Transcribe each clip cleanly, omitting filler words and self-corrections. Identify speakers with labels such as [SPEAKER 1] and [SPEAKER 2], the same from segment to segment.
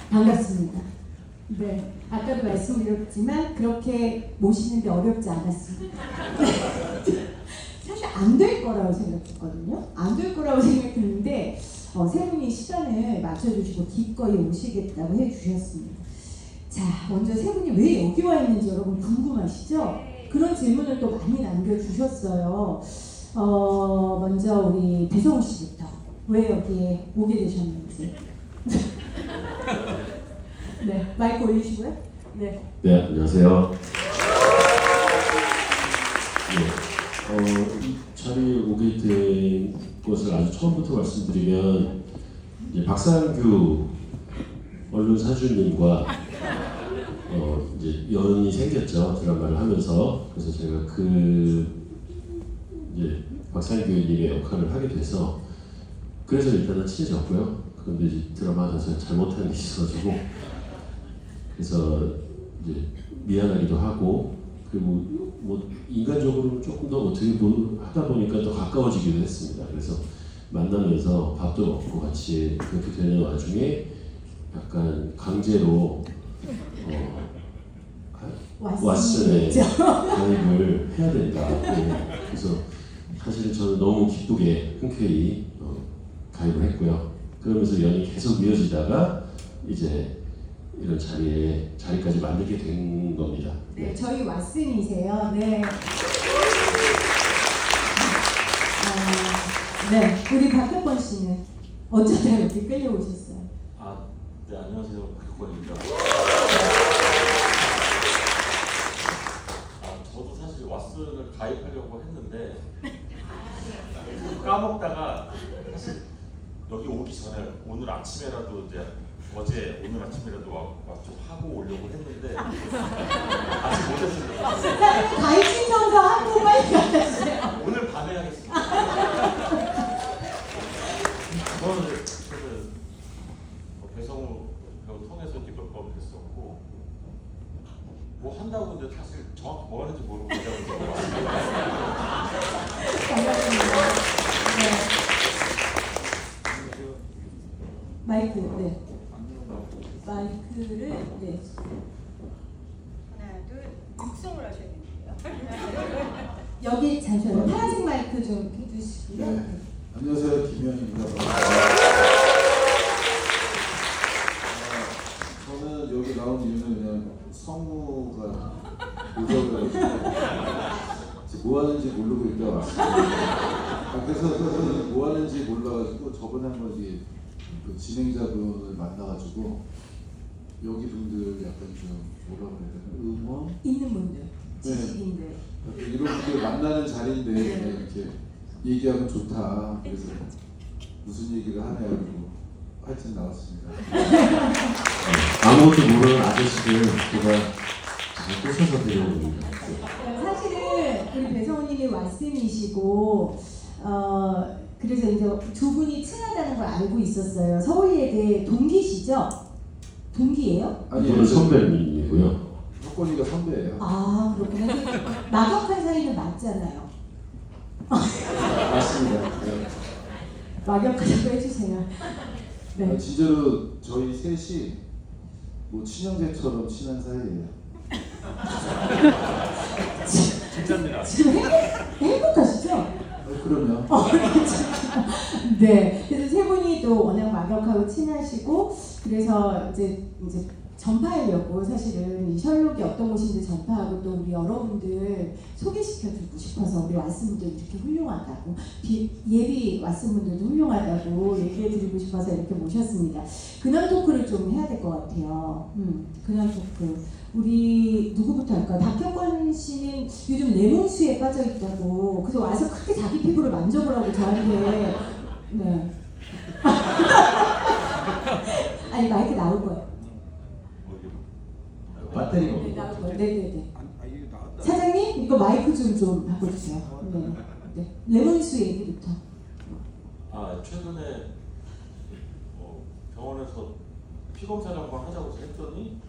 [SPEAKER 1] 반갑습니다. 네, 아까도 말씀드렸지만 그렇게 모시는데 어렵지 않았습니다. 사실 안 될 거라고 생각했거든요. 안 될 거라고 생각했는데 세 분이 시간을 맞춰주시고 기꺼이 오시겠다고 해주셨습니다. 자, 먼저 세 분이 왜 여기 와 있는지 여러분 궁금하시죠? 그런 질문을 또 많이 남겨주셨어요. 먼저 우리 배성우 씨부터 왜 여기에 오게 되셨는지. 네, 마이크 올리시고요. 네.
[SPEAKER 2] 네, 안녕하세요. 이 자리에 오게 된 것을 아주 처음부터 말씀드리면 이제 박상규 언론사주님과 이제 연이 생겼죠. 드라마를 하면서. 그래서 제가 이제 박상규님의 역할을 하게 돼서 그래서 일단은 친해졌고요. 그런데 이제 드라마 하면서 잘못한 게 있어가지고 그래서 이제 미안하기도 하고 그리고 뭐 인간적으로 조금 더 어떻게 하다 보니까 더 가까워지기도 했습니다. 그래서 만나면서 밥도 먹고 같이 그렇게 되는 와중에 약간 강제로 왓슨에 가입을 해야 된다. 그래서 사실은 저는 너무 기쁘게 흔쾌히 가입을 했고요. 그러면서 연이 계속 이어지다가 이제 이런 자리까지 만들게 된 겁니다.
[SPEAKER 1] 네, 저희 왓슨이세요. 네. 네, 우리 박혁권 씨는 어쩌다 이렇게 끌려오셨어요?
[SPEAKER 3] 네, 안녕하세요. 박혁권입니다. 저도 사실 왓슨을 가입하려고 했는데 까먹다가 사실 여기 오기 전에 오늘 아침에라도 오늘 아침이라도 좀 하고 오려고 했는데 아직 못했습니다.
[SPEAKER 1] 가입 신청서 하고 빨리 가주세요.
[SPEAKER 3] 오늘 밤에 하겠습니다. 저는 배성우 배우 통해서 이렇게 몇 번 뵀었고 뭐 한다고 근데 사실 정확히 뭐 하는지 모르고 그냥
[SPEAKER 1] 반갑습니다. 네. 마이크, 네. 마이크를, 네.
[SPEAKER 4] 하나, 둘, 육성을 하셔야 되는데요.
[SPEAKER 1] 여기 잠시만요. 파란색 마이크 좀 해주시고요.
[SPEAKER 5] 네. 안녕하세요, 김현입니다. 저는 여기 나온 이유는 그냥 성우가 오자고 해가지고 뭐 하는지 모르고 일단 왔습니다. 그래서 저는 뭐 하는지 몰라가지고 저번에 한번 그 진행자분을 만나가지고 여기 분들 약간 좀 뭐라 그래야 되나 응원?
[SPEAKER 1] 있는 분들, 지식인들.
[SPEAKER 5] 이런 분들 만나는 자리인데 이렇게 얘기하면 좋다. 그래서 무슨 얘기를 하냐 그러고 하여튼 나왔습니다.
[SPEAKER 2] 아무것도 모르는 아저씨들 제가 잘 꼬셔서 데려옵니다.
[SPEAKER 1] 사실은 우리 배성우님이 왓슨이시고 그래서 이제 두 분이 친하다는 걸 알고 있었어요. 서울예대 동기시죠? 동기예요?
[SPEAKER 2] 저는 선배님이고요.
[SPEAKER 5] 혁권이가 선배예요.
[SPEAKER 1] 아, 그렇구나. 막역한 사이는 맞잖아요.
[SPEAKER 5] 맞습니다. 네.
[SPEAKER 1] 막역하자고 해주세요. 네.
[SPEAKER 5] 진짜로 저희 셋이 뭐 친형제처럼 친한 사이예요.
[SPEAKER 3] 진짜입니다.
[SPEAKER 1] 지금 행복하시죠?
[SPEAKER 5] 그럼요.
[SPEAKER 1] 네. 그래서 세 분이 또 워낙 막역하고 친하시고 그래서 이제 전파하려고 사실은 이 셜록이 어떤 곳인지 전파하고 또 우리 여러분들 소개시켜드리고 싶어서 우리 왓슨분들 이렇게 훌륭하다고 예비 왓슨분들도 훌륭하다고 얘기해드리고 싶어서 이렇게 모셨습니다. 근황 토크를 좀 해야 될 것 같아요. 근황 토크. 우리 누구부터 할까요? 박혁권 씨는 요즘 레몬수에 빠져있다고 그래서 와서 크게 자기 피부를 만져보라고 저한테 네. 아니 마이크 나올 거예요.
[SPEAKER 2] 배터리가
[SPEAKER 1] 네, 나올 거예요. 네네네. 사장님 이거 마이크 좀 바꿔주세요. 네. 네. 레몬수 얘기부터.
[SPEAKER 3] 최근에 병원에서 피검사 한번 하자고 했더니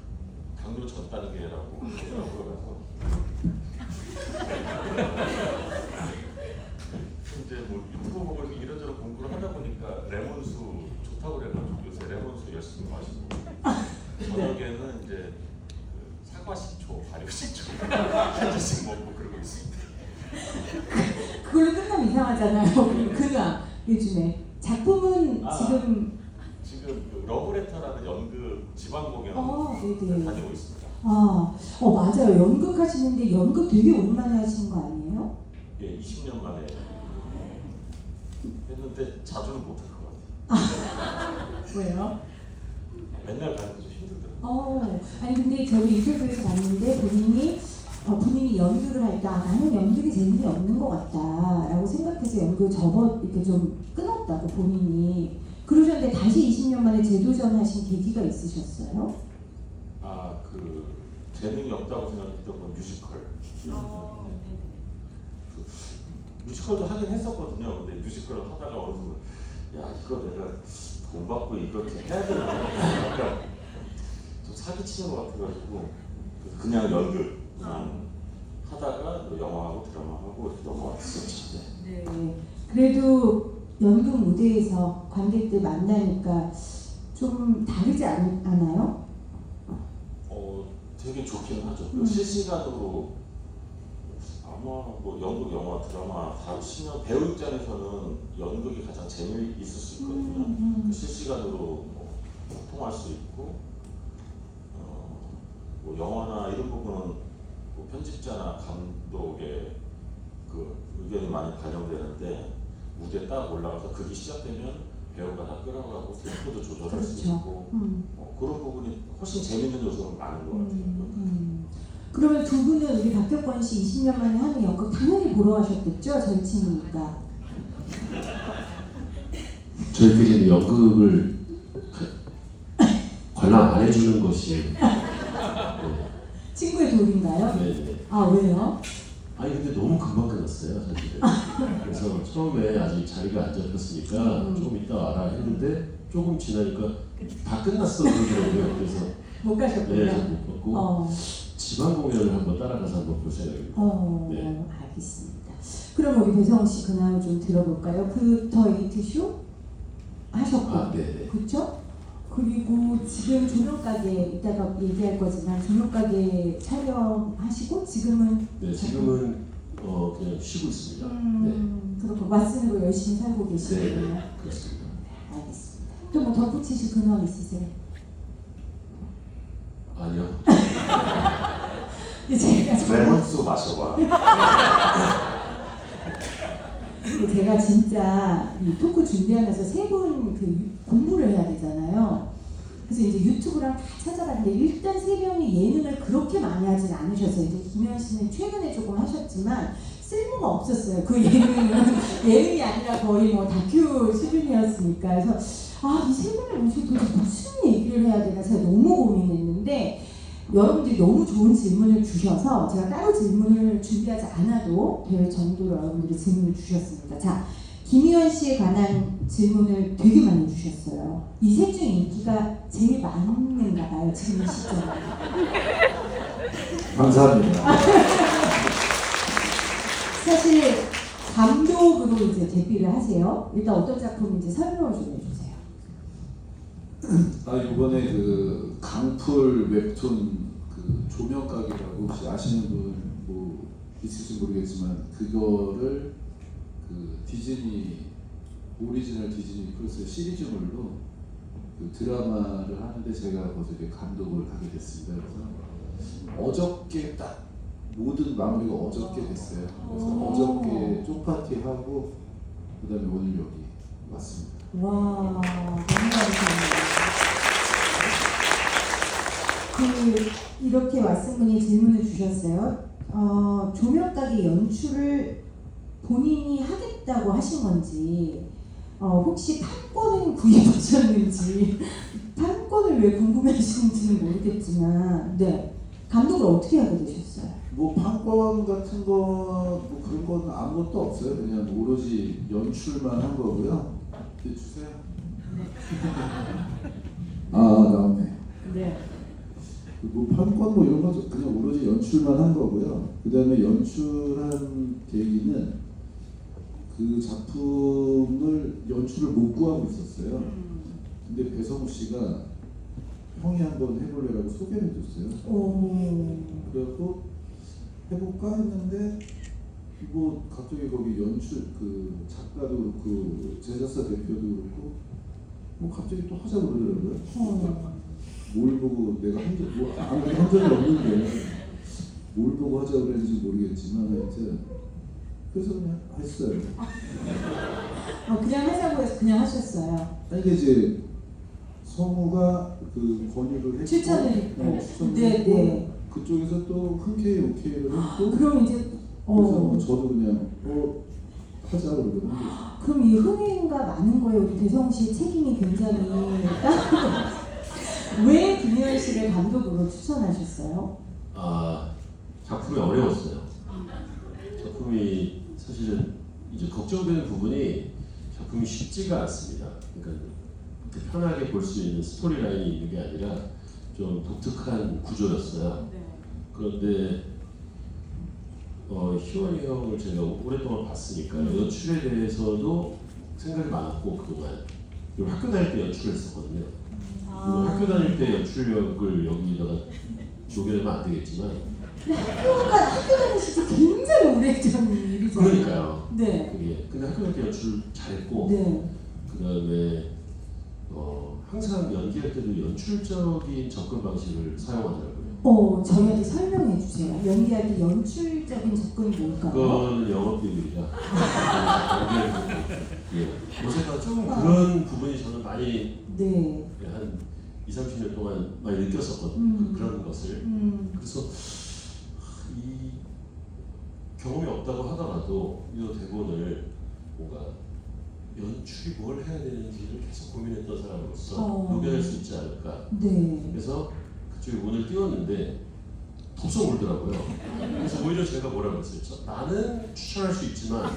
[SPEAKER 3] 당뇨 전 단계라고 그러더라고요. 이제 뭐 유튜브 보고 이런저런 공부를 하다 보니까 레몬수 좋다고 그래가지고 요새 레몬수 열심히 마시고 저녁에는 이제 그 사과 식초, 발효 식초 한 잔씩 먹고 그러고 있습니다.
[SPEAKER 1] 그걸로 끝나면 이상하잖아요. 근황 요즘에 작품은
[SPEAKER 3] 아.
[SPEAKER 1] 지금
[SPEAKER 3] 지금 러브레터라는 연극 지방 공연
[SPEAKER 1] 네네.
[SPEAKER 3] 다니고 있습니다.
[SPEAKER 1] 맞아요. 연극 하시는데 연극 되게 오랜만에 하시는 거 아니에요?
[SPEAKER 3] 예, 20년 만에 했는데 자주는 못할 것 같아요.
[SPEAKER 1] 왜요?
[SPEAKER 3] 맨날 가는 게 좀 힘들더라고요.
[SPEAKER 1] 아니 근데 저희 인터뷰에서 봤는데 본인이 연극을 할 때 나는 연극이 재능이 없는 것 같다라고 생각해서 연극을 이렇게 좀 끊었다고 본인이 그러셨는데 다시 20년 만에 재도전하신 계기가 있으셨어요?
[SPEAKER 3] 그 재능이 없다고 생각했던 건 뮤지컬. 뮤지컬도 하긴 했었거든요. 근데 뮤지컬을 하다가 어느 순간 야 이거 내가 돈 받고 이렇게 해야 되나? 약간 좀 사기치는 것 같아가지고 그냥 연극 하다가 또 영화하고 드라마하고 이렇게 넘어왔었죠. 네.
[SPEAKER 1] 네. 그래도 연극 무대에서 관객들 만나니까 좀 다르지 않아요?
[SPEAKER 3] 되게 좋긴 하죠. 실시간으로 아마 뭐 연극, 영화, 드라마 다 치면 배우 입장에서는 연극이 가장 재미있을 수 있거든요. 그 실시간으로 뭐 소통할 수 있고 뭐 영화나 이런 부분은 뭐 편집자나 감독의 그 의견이 많이 반영되는데 무대에 딱 올라가서 극이 시작되면 배우가 다 끌어가고 템포도 조절할 수 있고 그런 부분이 훨씬 재밌는 요소는 많은 것 같아요.
[SPEAKER 1] 그러면 두 분은 우리 박격권 씨 20년 만에 하는 연극 당연히 보러 가셨겠죠? 절친이니까.
[SPEAKER 2] 저희끼리는 연극을 관람 안 해주는 것이
[SPEAKER 1] 친구의 도리인가요?
[SPEAKER 2] 네.
[SPEAKER 1] 왜요?
[SPEAKER 2] 아니 근데 너무 금방 끝났어요 사실은. 그래서 처음에 아직 자리가 안 잡혔으니까 조금 이따 와라 했는데 조금 지나니까 다 끝났어 그러더라고요. 그래서
[SPEAKER 1] 못 가셨군요.
[SPEAKER 2] 네, 못 봤고 지방 공연을 한번 따라가서 한번 볼 생각입니다. 네.
[SPEAKER 1] 알겠습니다. 그럼 우리 배성우 씨 근황을 좀 들어볼까요? 그 더 에이트 쇼 하셨고,
[SPEAKER 2] 네네.
[SPEAKER 1] 그렇죠? 그리고 지금 조명가게 이따가 얘기할 거지만 조명가게 촬영하시고 지금은
[SPEAKER 2] 네, 지금은 그냥 쉬고 있습니다.
[SPEAKER 1] 그렇고 왓슨으로 열심히 살고 계시군요.
[SPEAKER 2] 네, 그렇습니다.
[SPEAKER 1] 알겠습니다. 또 뭐 덧붙이실 근황 있으세요?
[SPEAKER 2] 아니요.
[SPEAKER 1] 제가
[SPEAKER 3] 레몬수 마셔봐.
[SPEAKER 1] 제가 진짜 이 토크 준비하면서 세 분 그 공부를 해야 되잖아요. 그래서 이제 유튜브랑 다 찾아봤는데 일단 세 명이 예능을 그렇게 많이 하진 않으셨어요. 이제 김현 씨는 최근에 조금 하셨지만 쓸모가 없었어요. 그 예능은 예능이 아니라 거의 뭐 다큐 수준이었으니까. 그래서 이 세 분을 모시고 도대체 무슨 얘기를 해야 되나 제가 너무 고민했는데 여러분들이 너무 좋은 질문을 주셔서 제가 따로 질문을 준비하지 않아도 될 정도로 여러분들이 질문을 주셨습니다. 자, 김희원 씨에 관한 질문을 되게 많이 주셨어요. 이 셋 중 인기가 제일 많은가 봐요, 지금 이 시점에.
[SPEAKER 5] 감사합니다.
[SPEAKER 1] 사실 감독으로 이제 데뷔를 하세요. 일단 어떤 작품인지 설명을 좀 해주세요.
[SPEAKER 5] 이번에 그 강풀 웹툰 그 조명가게라고 혹시 아시는 분 뭐 있을지 모르겠지만 그거를 그 디즈니 오리지널 디즈니 플러스 시리즈물로 그 드라마를 하는데 제가 거기서 이제 감독을 하게 됐습니다. 그래서 어저께 딱 모든 마무리가 어저께 됐어요. 그래서 어저께 쪽파티 하고 그다음에 오늘 여기 왔습니다.
[SPEAKER 1] 와, 너무 감사합니다. 이렇게 왓슨 분이 질문을 주셨어요. 조명가게 연출을 본인이 하겠다고 하신 건지, 혹시 판권을 구입하셨는지, 판권을 왜 궁금해하시는지는 모르겠지만, 네, 감독을 어떻게 하게 되셨어요?
[SPEAKER 5] 뭐 판권 같은 거 뭐 그런 건 아무것도 없어요. 그냥 오로지 연출만 한 거고요. 이제 주세요. 나오네.
[SPEAKER 1] 네.
[SPEAKER 5] 뭐 판권 뭐 이런 거 그냥 오로지 연출만 한 거고요. 그다음에 연출한 계기는 그 작품을 연출을 못 구하고 있었어요. 근데 배성우 씨가 형이 한번 해볼래라고 소개를 해줬어요.
[SPEAKER 1] 오.
[SPEAKER 5] 그래갖고 해볼까 했는데 뭐 갑자기 거기 연출 그 작가도 그렇고 제작사 대표도 그렇고 뭐 갑자기 또 하자고 그러더라고요. 뭘 보고 내가 아무리 한 적이 없는데 뭘 보고 하자고 그랬는지 모르겠지만 하여튼 그래서 그냥 했어요.
[SPEAKER 1] 그냥 하자고 해서 그냥 하셨어요.
[SPEAKER 5] 아니 이게 이제 성우가 그 권유를 했고
[SPEAKER 1] 추천을 했고.
[SPEAKER 5] 추천을
[SPEAKER 1] 네,
[SPEAKER 5] 했고
[SPEAKER 1] 네.
[SPEAKER 5] 그쪽에서 또 흔쾌히 오케이를 했고
[SPEAKER 1] 그럼 이제
[SPEAKER 5] 그래서 저도 그냥 하자 그러거든요.
[SPEAKER 1] 그럼 이 흥행가 많은 거에 우리 대성 씨의 책임이 굉장히 왜 김희원 씨를 감독으로 추천하셨어요?
[SPEAKER 2] 작품이 어려웠어요. 작품이 사실은 이제 걱정되는 부분이 작품이 쉽지가 않습니다. 그러니까 이렇게 편하게 볼 수 있는 스토리 라인이 있는 게 아니라 좀 독특한 구조였어요. 그런데 희원이 형을 제가 오랫동안 봤으니까 연출에 대해서도 생각이 많았고 그동안 그리고 학교 다닐 때 연출을 했었거든요. 그리고 학교 다닐 때 연출력을 여기다가 녹여내면 안 되겠지만
[SPEAKER 1] 학교 다니실 때 굉장히 오래전 일이잖아요.
[SPEAKER 2] 그러니까요.
[SPEAKER 1] 네.
[SPEAKER 2] 그게 근데 학교 다닐 때 연출 잘했고
[SPEAKER 1] 네.
[SPEAKER 2] 그다음에 항상 연기할 때도 연출적인 접근 방식을 사용하더라고요.
[SPEAKER 1] 저희한테 설명해 주세요. 연기할 때 연출적인 접근이 뭘까요?
[SPEAKER 2] 그거는 영업 비밀이라. 예. 어쨌든 좀 그런 부분이 저는 많이
[SPEAKER 1] 네.
[SPEAKER 2] 한 20-30년 동안 많이 느꼈었거든요. 그런 것을. 그래서 이 경험이 없다고 하더라도 이 대본을 뭔가 연출이 뭘 해야 되는지를 계속 고민했던 사람으로서 녹여낼 수 있지 않을까.
[SPEAKER 1] 네.
[SPEAKER 2] 그래서 그쪽에 문을 띄웠는데 덥석 울더라고요. 그래서 오히려 제가 뭐라고 했었죠. 나는 추천할 수 있지만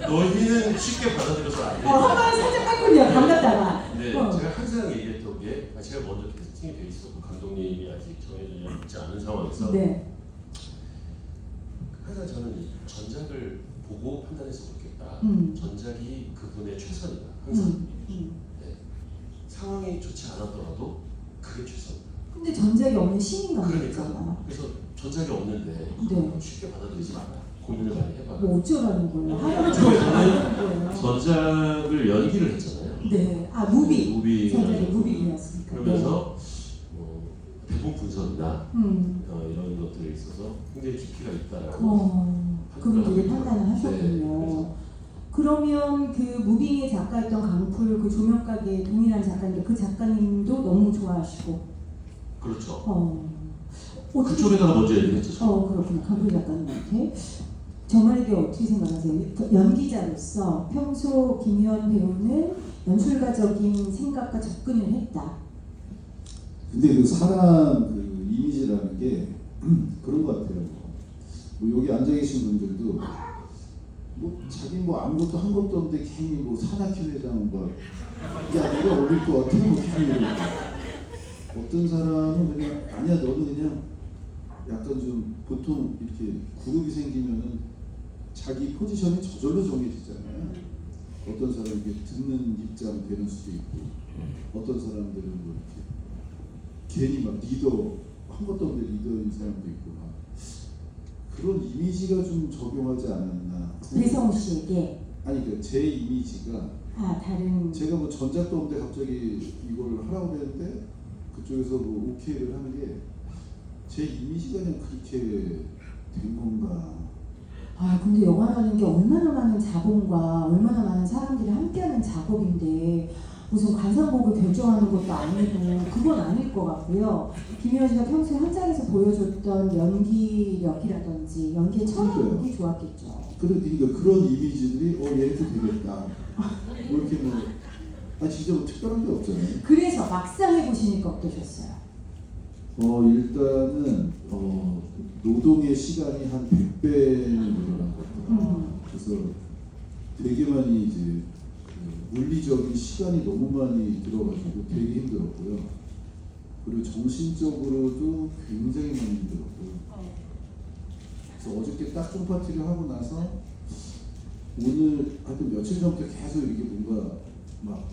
[SPEAKER 2] 너희는 쉽게 받아들여서 안 돼.
[SPEAKER 1] 한 번 살짝 뺐군요. 반갑다가.
[SPEAKER 2] 네, 제가 항상 얘기했던 게 제가 먼저 캐스팅이 돼 있었고 감독님이 아직 정해져 있지 않은 상황에서
[SPEAKER 1] 네.
[SPEAKER 2] 항상 저는 이 전작을 보고 판단해서 그렇겠다. 전작이 그분의 최선이다. 항상 네. 상황이 좋지 않았더라도 그게 최선이다.
[SPEAKER 1] 근데 전작이 없는 신인
[SPEAKER 2] 그러니까
[SPEAKER 1] 감독이잖아요.
[SPEAKER 2] 그래서 전작이 없는데
[SPEAKER 1] 네.
[SPEAKER 2] 쉽게 받아들이지 마라. 고민을 많이 해봐라.
[SPEAKER 1] 뭐 어쩌라는 거예요? 하라는
[SPEAKER 2] 저는
[SPEAKER 1] 거예요?
[SPEAKER 2] 전작을 연기를 했잖아요.
[SPEAKER 1] 네. 무비.
[SPEAKER 2] 무비.
[SPEAKER 1] 전작이 무비였으니까.
[SPEAKER 2] 그러면서 대본 분석이나
[SPEAKER 1] 네.
[SPEAKER 2] 이런 것들에 있어서 굉장히 깊이가 있다라고.
[SPEAKER 1] 그럼 되게 판단을 하셨군요.
[SPEAKER 2] 네,
[SPEAKER 1] 그러면 그 무빙의 작가였던 강풀 그 조명가게 동일한 작가인데 그 작가님도 너무 좋아하시고.
[SPEAKER 2] 그렇죠. 그쪽에다가 먼저 얘기했죠.
[SPEAKER 1] 그렇군요. 강풀 작가님한테. 저 말에 대해 어떻게 생각하세요? 연기자로서 평소 김희원 배우는 연출가적인 생각과 접근을 했다.
[SPEAKER 5] 근데 그 사람 그 이미지라는 게 그런 것 같아요. 뭐 여기 앉아 계신 분들도 뭐 자기 뭐 아무것도 한 것도 없는데 괜히 뭐 산악회 회장 야 내가 어릴 것 같아 뭐 괜히 어떤 사람은 그냥 아니야 너는 그냥 약간 좀 보통 이렇게 그룹이 생기면은 자기 포지션이 저절로 정해지잖아요. 어떤 사람은 이렇게 듣는 입장 되는 수도 있고 어떤 사람들은 뭐 이렇게 괜히 막 리더 한 것도 없는데 리더인 사람도 있고 막 그런 이미지가 좀 적용하지 않았나.
[SPEAKER 1] 배성우 씨에게.
[SPEAKER 5] 아니 그 제 이미지가
[SPEAKER 1] 다른.
[SPEAKER 5] 제가 뭐 전작도 없는데 갑자기 이걸 하라고 했는데 그쪽에서 뭐 오케이를 하는 게 제 이미지가 그냥 그렇게 된 건가.
[SPEAKER 1] 근데 영화라는 게 얼마나 많은 자본과 얼마나 많은 사람들이 함께하는 작업인데 무슨 관상복을 결정하는 것도 아니고 그건 아닐 것 같고요. 김희원 씨가 평소에 현장에서 보여줬던 연기력이라든지 연기의 철학이 좋았겠죠.
[SPEAKER 5] 그러니까 그런 이미지들이 얘도 되겠다. 뭐 이렇게 진짜 뭐 특별한 게 없잖아요.
[SPEAKER 1] 그래서 막상 해보시니까 어떠셨어요?
[SPEAKER 5] 일단은 노동의 시간이 한 100배는 늘어난 것 같아요. 그래서 되게 많이 이제 물리적인 시간이 너무 많이 들어가지고 되게 힘들었고요. 그리고 정신적으로도 굉장히 많이 힘들었고요. 그래서 어저께 딱 쫑파티를 하고 나서 오늘 하여튼 며칠 전부터 계속 이게 뭔가 막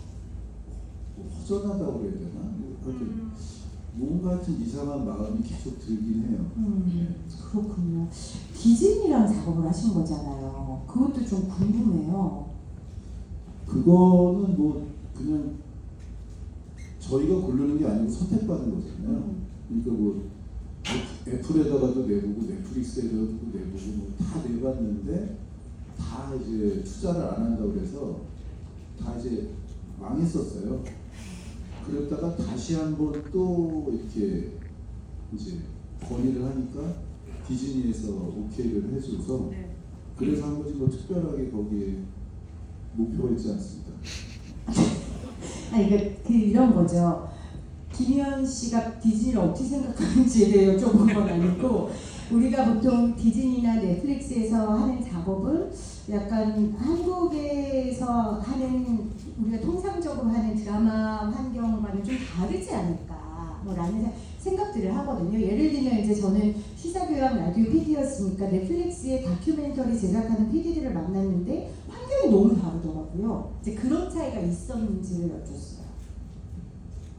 [SPEAKER 5] 허전하다고 그래야 되나? 하여튼 뭔가 하여튼 이상한 마음이 계속 들긴 해요.
[SPEAKER 1] 그렇군요. 디즈니랑 작업을 하신 거잖아요. 그것도 좀 궁금해요.
[SPEAKER 5] 그거는 뭐 그냥 저희가 고르는 게 아니고 선택받은 거잖아요. 그러니까 뭐 애플에다가도 내보고 넷플릭스에다가도 내보고 뭐 다 내봤는데 다 이제 투자를 안 한다고 그래서 다 이제 망했었어요. 그랬다가 다시 한번 또 이렇게 이제 건의를 하니까 디즈니에서 오케이를 해줘서
[SPEAKER 4] 네.
[SPEAKER 5] 그래서 한 거지 뭐 특별하게 거기에 목표가 있지 않습니다.
[SPEAKER 1] 이런 거죠. 김희연 씨가 디즈니를 어떻게 생각하는지에 대해 여쭤본 건 아니고 우리가 보통 디즈니나 넷플릭스에서 하는 작업은 약간 한국에서 하는 우리가 통상적으로 하는 드라마 환경과는 좀 다르지 않을까 라는 생각들을 하거든요. 예를 들면 이제 저는 시사교양 라디오 PD였으니까 넷플릭스의 다큐멘터리 제작하는 PD들을 만났는데 환경이 너무 다르더라고요. 이제 그런 차이가 있었는지를 여쭙어요.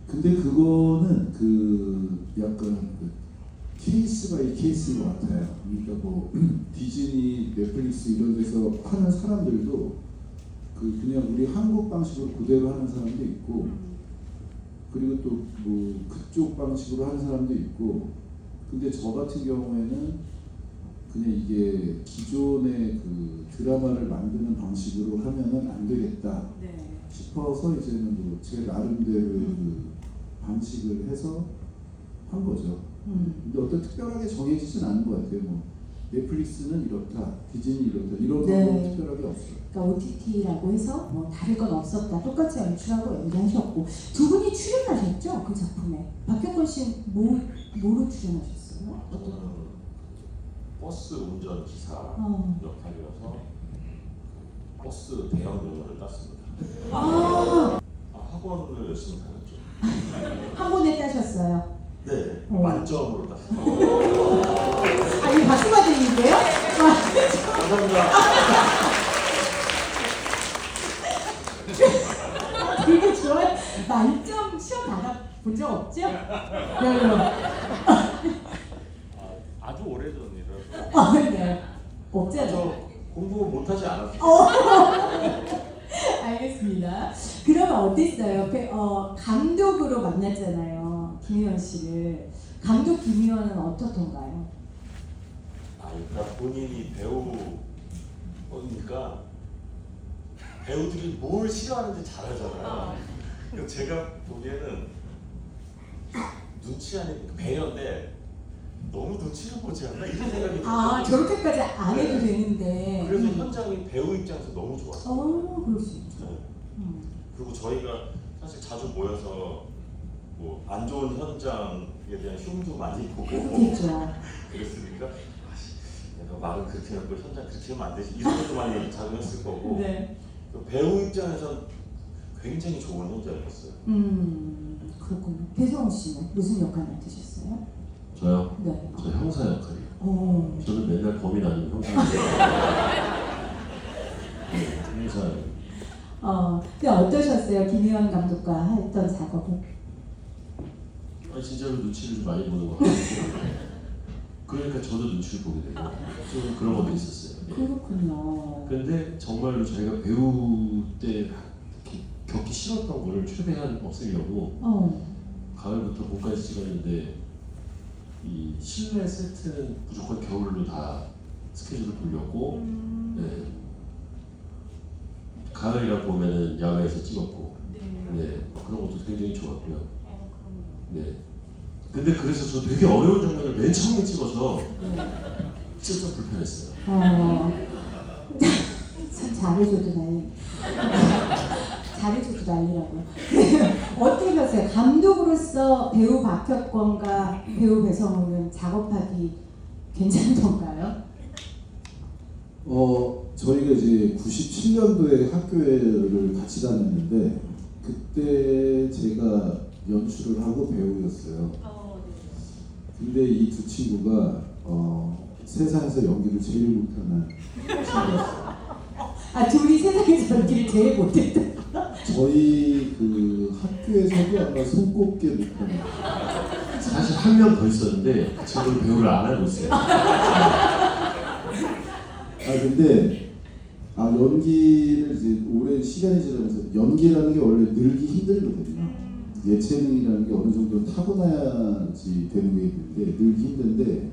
[SPEAKER 5] 근데 그거는 그 약간 그 케이스 바이 케이스인 것 같아요. 그러니까 뭐 디즈니, 넷플릭스 이런 데서 하는 사람들도 그 그냥 우리 한국 방식으로 그대로 하는 사람도 있고 그리고 또 뭐 그쪽 방식으로 하는 사람도 있고 근데 저 같은 경우에는 그냥 이게 기존의 그 드라마를 만드는 방식으로 하면은 안 되겠다
[SPEAKER 4] 네.
[SPEAKER 5] 싶어서 이제는 뭐 제 나름대로의 그 방식을 해서 한 거죠. 근데 어떤 특별하게 정해지진 않은 것 같아요. 뭐 넷플릭스는 이렇다, 디즈니 이렇다 이런
[SPEAKER 1] 네.
[SPEAKER 5] 건 특별하게 없어요.
[SPEAKER 1] 그러니까 OTT라고 해서 뭐 다를 건 없었다. 똑같이 연출하고 연기하셨고 두 분이 출연하셨죠? 그 작품에. 박혁건 씨는 뭐로 출연하셨어요?
[SPEAKER 3] 저는 버스 운전 기사
[SPEAKER 1] 어.
[SPEAKER 3] 역할이어서 버스 대형 면허를 땄습니다. 학원을 열심히 다녔죠.
[SPEAKER 1] 한 번에 따셨어요.
[SPEAKER 3] 네,
[SPEAKER 1] 어.
[SPEAKER 3] 만점으로 땄습니다.
[SPEAKER 1] 이거 박수 받은 일이에요?
[SPEAKER 3] 감사합니다.
[SPEAKER 1] 되게 좋아요. 만점 시험 받아본 적 없죠? 별로.
[SPEAKER 3] 아주 오래전이라서
[SPEAKER 1] 네. 없잖아요.
[SPEAKER 3] 저 공부 못하지 않았어요.
[SPEAKER 1] 알겠습니다. 그러면 어땠어요? 감독으로 만났잖아요. 김희원 씨를. 감독 김희원은 어떻던가요?
[SPEAKER 3] 그러니까 본인이 배우니까 배우들이 뭘 싫어하는지 잘 알잖아요. 그래서 제가 보기에는 눈치 아닌 배려인데 너무 눈치를 보지 않나 이런 생각이 들어요.
[SPEAKER 1] 저렇게까지 안 해도
[SPEAKER 3] 네.
[SPEAKER 1] 되는데.
[SPEAKER 3] 그래서 현장이 배우 입장에서 너무 좋았어요.
[SPEAKER 1] 그럴 수 있죠.
[SPEAKER 3] 네. 그리고 저희가 사실 자주 모여서 뭐 안 좋은 현장에 대한 흉도 많이 보고
[SPEAKER 1] 그렇겠죠.
[SPEAKER 3] 그랬으니까 내가 말은 그렇게 해놓고 현장 그렇게 하면 안 되지 이런 것도 많이 작용했을 거고
[SPEAKER 1] 네.
[SPEAKER 3] 배우 입장에서는 굉장히 좋은 현장이었어요.
[SPEAKER 1] 그렇군요. 배성우 씨는 무슨 역할 맡으셨어요?
[SPEAKER 2] 저요?
[SPEAKER 1] 네.
[SPEAKER 2] 저 형사 역할이요. 저는 맨날 범인 아닌 형사인데 형사.
[SPEAKER 1] 근데 어떠셨어요? 김희원 감독과 했던 작업은?
[SPEAKER 2] 진짜로 눈치를 좀 많이 보는 것 같아요. 그러니까 저도 눈치를 보게 되고 좀 그런 것도 있었어요. 예.
[SPEAKER 1] 그렇군요.
[SPEAKER 2] 근데 정말로 저희가 배우 때 이렇게 겪기 싫었던 거를 최대한 없애려고 가을부터 봄까지 찍었는데 이 실내 세트는 무조건 겨울로 다 스케줄을 돌렸고 네. 가을이라 보면은 야외에서 찍었고 네. 그런 것도 굉장히 좋았고요. 네. 근데 그래서 저 되게 어려운 장면을 맨 처음에 찍어서 진짜 좀 불편했어요.
[SPEAKER 1] 참 잘해줘도 난리. 잘해줘도 난리라고요. 어떻게 봤어요? 감독으로서 배우 박혁권과 배우 배성우는 작업하기 괜찮던가요?
[SPEAKER 5] 저희가 이제 97년도에 학교를 같이 다녔는데 그때 제가 연출을 하고 배우였어요. 근데 이 두 친구가 세상에서 연기를 제일 못하는 친구였어요.
[SPEAKER 1] 둘이 세상에서 연기를 제일 못했다.
[SPEAKER 5] 저희 그 학교에서도 아마 손꼽게 못하는.
[SPEAKER 2] 사실 한 명 더 있었는데 그 친구는 배우를 안 하고 있어요.
[SPEAKER 5] 근데 연기를 이제 오랜 시간이 지나면서 연기라는 게 원래 늘기 힘들거든요. 예체능이라는 게 어느 정도 타고나야지 되는 게 있는데 늘기 힘든데,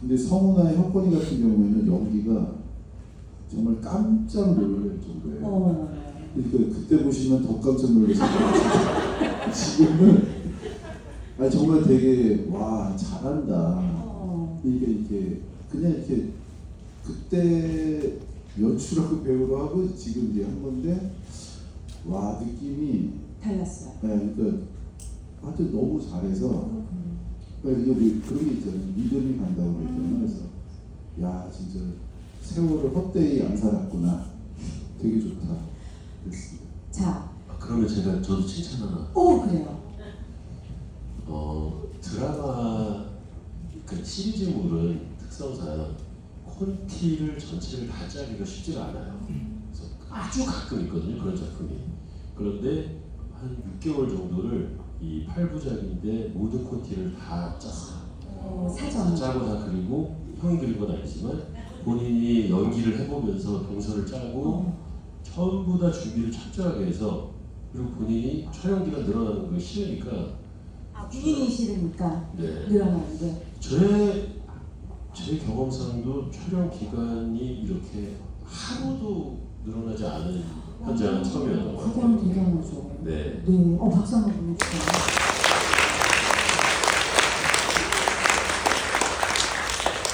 [SPEAKER 5] 근데 성우나 혁건이 같은 경우에는 연기가 정말 깜짝 놀랄 정도예요. 그러니까 그때 보시면 더 깜짝 놀라실 거예요. 지금은 정말 되게 와 잘한다. 이게 그냥 이렇게 그때 연출하고 배우로 하고 지금 이제 한 건데 와 느낌이
[SPEAKER 1] 달랐어요.
[SPEAKER 5] 그러니까 하여튼 너무 잘해서 그러니까 이게 그런 게 있잖아요. 믿음이 간다고 그랬잖아요. 그래서 야 진짜 세월을 헛되이 안 살았구나. 되게 좋다. 그랬습니다.
[SPEAKER 1] 자,
[SPEAKER 2] 그러면 저도 칭찬 하나.
[SPEAKER 1] 그래요.
[SPEAKER 2] 드라마 그 시리즈물은 특성상 콘티를 전체를 다 짜기가 쉽지가 않아요. 그래서 아주 가끔 있거든요, 그런 작품이. 그런데 한 6개월 정도를 이 8부작인데 모든 콘티를 다 짰어요.
[SPEAKER 1] 사전.
[SPEAKER 2] 짜고 다 그리고 형이 그린 건 아니지만 본인이 연기를 해보면서 동선을 짜고 전부 다 준비를 철저하게 해서, 그리고 본인이 촬영 기간 늘어나는 거 싫으니까
[SPEAKER 1] 본인이 싫으니까
[SPEAKER 2] 네.
[SPEAKER 1] 늘어나는데.
[SPEAKER 2] 제 경험상도 촬영 기간이 이렇게 하루도 늘어나지 않은 현장은 처음이었던 것 같아요.
[SPEAKER 1] 그건 대단하죠.
[SPEAKER 2] 네.
[SPEAKER 1] 네. 박수 한번 보내주세요.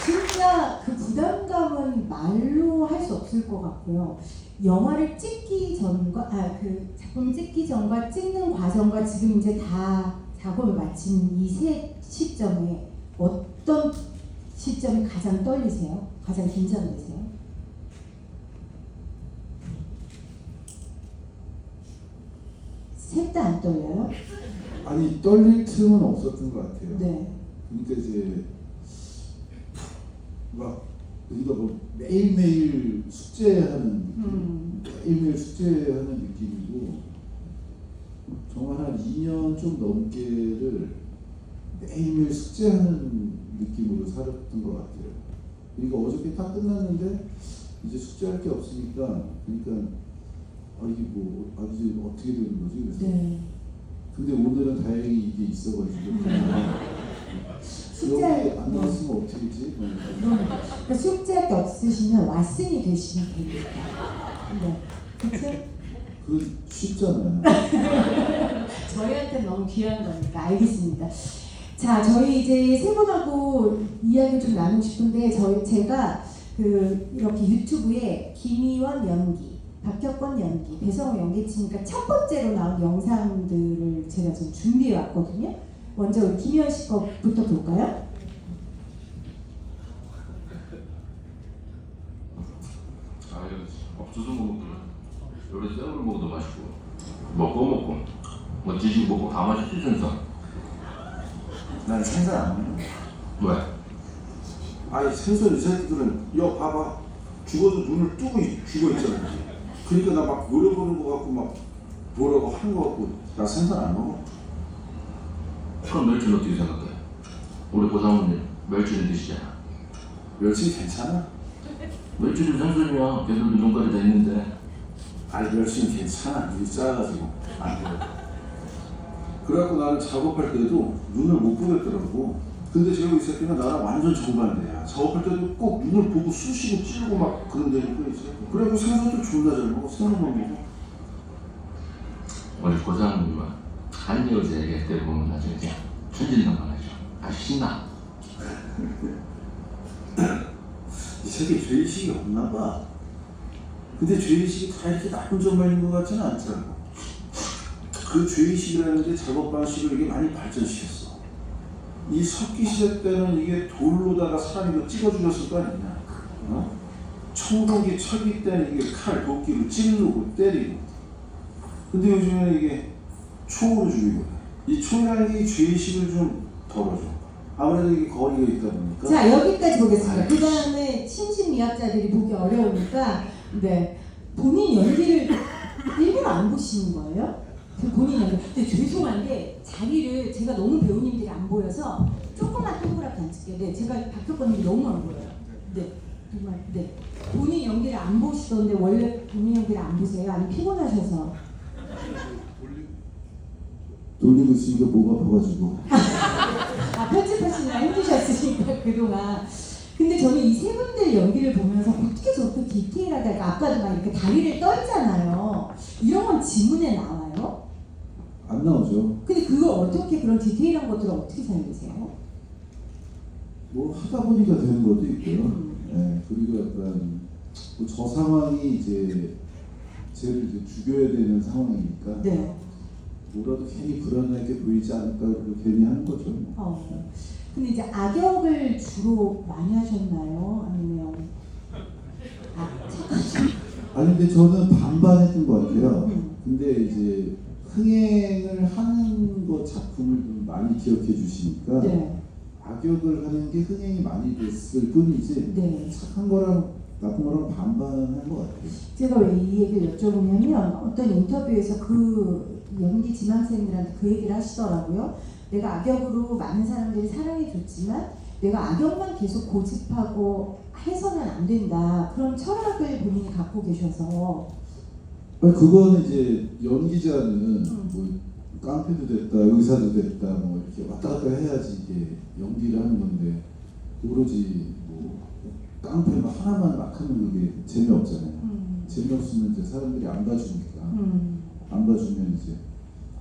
[SPEAKER 1] 진짜 그 부담감은 말로 할 수 없을 것 같고요. 영화를 찍기 전과 그 작품 찍기 전과 찍는 과정과 지금 이제 다 작업을 마친 이 세 시점에 어떤 시점이 가장 떨리세요? 가장 긴장되세요? 셋 다 안 떨려요?
[SPEAKER 5] 떨릴 틈은 없었던 것 같아요.
[SPEAKER 1] 네.
[SPEAKER 5] 그러니까 이제 막 우리가 뭐 매일매일 숙제하는 느낌, 매일매일 숙제하는 느낌이고, 정말 한 2년 좀 넘게를 매일매일 숙제하는 느낌으로 살았던 것 같아요. 그러니까 어저께 딱 끝났는데 이제 숙제할 게 없으니까, 그러니까 이게 뭐 이제 어떻게 되는 거지? 그래서
[SPEAKER 1] 네.
[SPEAKER 5] 근데 오늘은 다행히 이게 있어가지고
[SPEAKER 1] 숙제
[SPEAKER 5] 안 나왔으면 어떻게 지?
[SPEAKER 1] 그러니까 숙제할 게 없으시면 왓슨이 되시면 됩니다. 네. 그렇죠?
[SPEAKER 5] 그 쉽잖아요.
[SPEAKER 1] 저희한테 너무 귀한 거니까 알겠습니다. 자, 저희 이제 세 분하고 이야기 좀 나누고 싶은데 제가 이렇게 유튜브에 김희원 연기, 박혁권 연기, 배성우 연기 치니까 첫 번째로 나온 영상들을 제가 좀 준비해 왔거든요. 먼저 우리 김희원 씨 거부터 볼까요?
[SPEAKER 6] 없어서 먹고 요리 생으로 먹어도 맛있고 먹고 뭐 뒤지고 먹고 다 맛있지 생선.
[SPEAKER 5] 난 생선 안 먹어.
[SPEAKER 6] 왜?
[SPEAKER 5] 생선 이 새끼들은 봐봐 죽어도 눈을 뜨고 죽어 있잖아. 그러니까 나 막 노려보는 거 같고 막 뭐라고 하는 거 같고 나 생선 안 먹어.
[SPEAKER 6] 그럼 멸치는 어떻게 생각해? 우리 고사모님 멸치를 드시잖아.
[SPEAKER 5] 멸치 괜찮아?
[SPEAKER 6] 멸치는 생선이야. 걔들도 눈깔이 다 있는데.
[SPEAKER 5] 멸치는 괜찮아. 눈이 작아가지고 안 돼. 그래갖고 나는 작업할 때도 눈을 못 보겠더라고. 근데 제가 이 새끼는 나랑 완전 정반대야. 작업할 때도 꼭 눈을 보고 쑤시고 찌르고 막 그런다니까 이제. 그래갖고 생선도 존나 잘 먹어. 생선만 먹어.
[SPEAKER 6] 우리 고사모님은 한 여자 얘기할 때 보면 나중에 그냥 천진난만 하죠. 아주 신나.
[SPEAKER 5] 이 새끼 죄의식이 없나 봐. 근데 죄의식이 다 이렇게 나쁜 점만 있는 것 같지는 않더라고. 그 죄의식이라는 게 작업 방식을 이게 많이 발전시켰어. 이 석기 시대 때는 이게 돌로다가 사람 이거 찍어 죽였을 거 아니냐. 청동기 철기 때는 이게 칼, 도끼로 찌르고 때리고. 근데 요즘에는 이게 총으로 죽이고. 이 총이라는 게 죄의식을 좀 덜어줘. 아무래도 이게 거리가 있다 보니까.
[SPEAKER 1] 자, 여기까지 보겠습니다. 그 다음에 심신미약자들이 보기 어려우니까, 네. 본인 연기를 일부러 안 안 보시는 거예요? 그 본인 연기. 근데 죄송한데 자리를 제가 너무 배우님들이 안 보여서 조금만 동그랗게 앉을게요. 네, 제가 박효권님이 너무 안 보여요. 네, 정말 네. 본인 연기를 안 보시던데 원래 본인 연기를 안 보세요? 아니면 피곤하셔서?
[SPEAKER 5] 돌리고 있으니까 목 아파가지고.
[SPEAKER 1] 아, 편집하시느라 힘드셨으니까 그동안. 근데 저는 이 세 분들 연기를 보면서 어떻게 저렇게 디테일하게, 아까도 막 이렇게 다리를 떨잖아요. 이런 건 지문에 나와요?
[SPEAKER 5] 안 나오죠.
[SPEAKER 1] 근데 그걸 어떻게, 그런 디테일한 것들을 어떻게 살리세요?
[SPEAKER 5] 뭐 하다 보니까 되는 것도 있고요. 네, 그리고 약간 뭐저 상황이 이제 쟤를 이제 죽여야 되는 상황이니까
[SPEAKER 1] 네.
[SPEAKER 5] 뭐라도 괜히 불안하게 보이지 않을까 그리고 괜히 하는 거죠.
[SPEAKER 1] 근데 이제 악역을 주로 많이 하셨나요? 아니면
[SPEAKER 5] 아니 근데 저는 반반 했던 것 같아요. 근데 이제 흥행을 하는 것 작품을 좀 많이 기억해 주시니까
[SPEAKER 1] 네.
[SPEAKER 5] 악역을 하는 게 흥행이 많이 됐을 뿐이지
[SPEAKER 1] 네.
[SPEAKER 5] 착한 거랑 나쁜 거랑 반반한 것 같아요.
[SPEAKER 1] 제가 왜 이 얘기를 여쭤보냐면 어떤 인터뷰에서 그 연기 지망생들한테 그 얘기를 하시더라고요. 내가 악역으로 많은 사람들이 사랑해줬지만 내가 악역만 계속 고집하고 해서는 안 된다. 그런 철학을 본인이 갖고 계셔서.
[SPEAKER 5] 아니, 그거는 이제 연기자는 뭐 깡패도 됐다, 의사도 됐다, 뭐 이렇게 왔다 갔다 해야지 이게 연기를 하는 건데 오로지 뭐 깡패 막 하나만 막 하면 그게 재미없잖아요. 재미없으면 이제 사람들이 안 봐주니까 안 봐주면 이제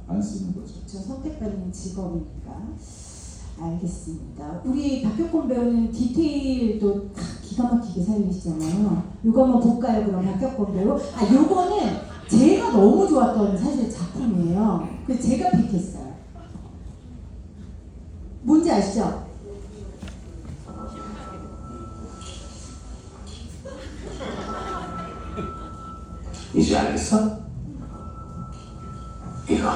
[SPEAKER 5] 안 쓰는 거죠.
[SPEAKER 1] 저 선택받는 직업이니까. 알겠습니다. 우리 박효권 배우는 디테일도 기가 막히게 살리시잖아요. 요거 한번 볼까요? 그럼 박효권 배우. 요거는 제가 너무 좋았던 사실 작품이에요. 그래서 제가 픽했어요. 뭔지 아시죠?
[SPEAKER 7] 이제 알겠어? 이거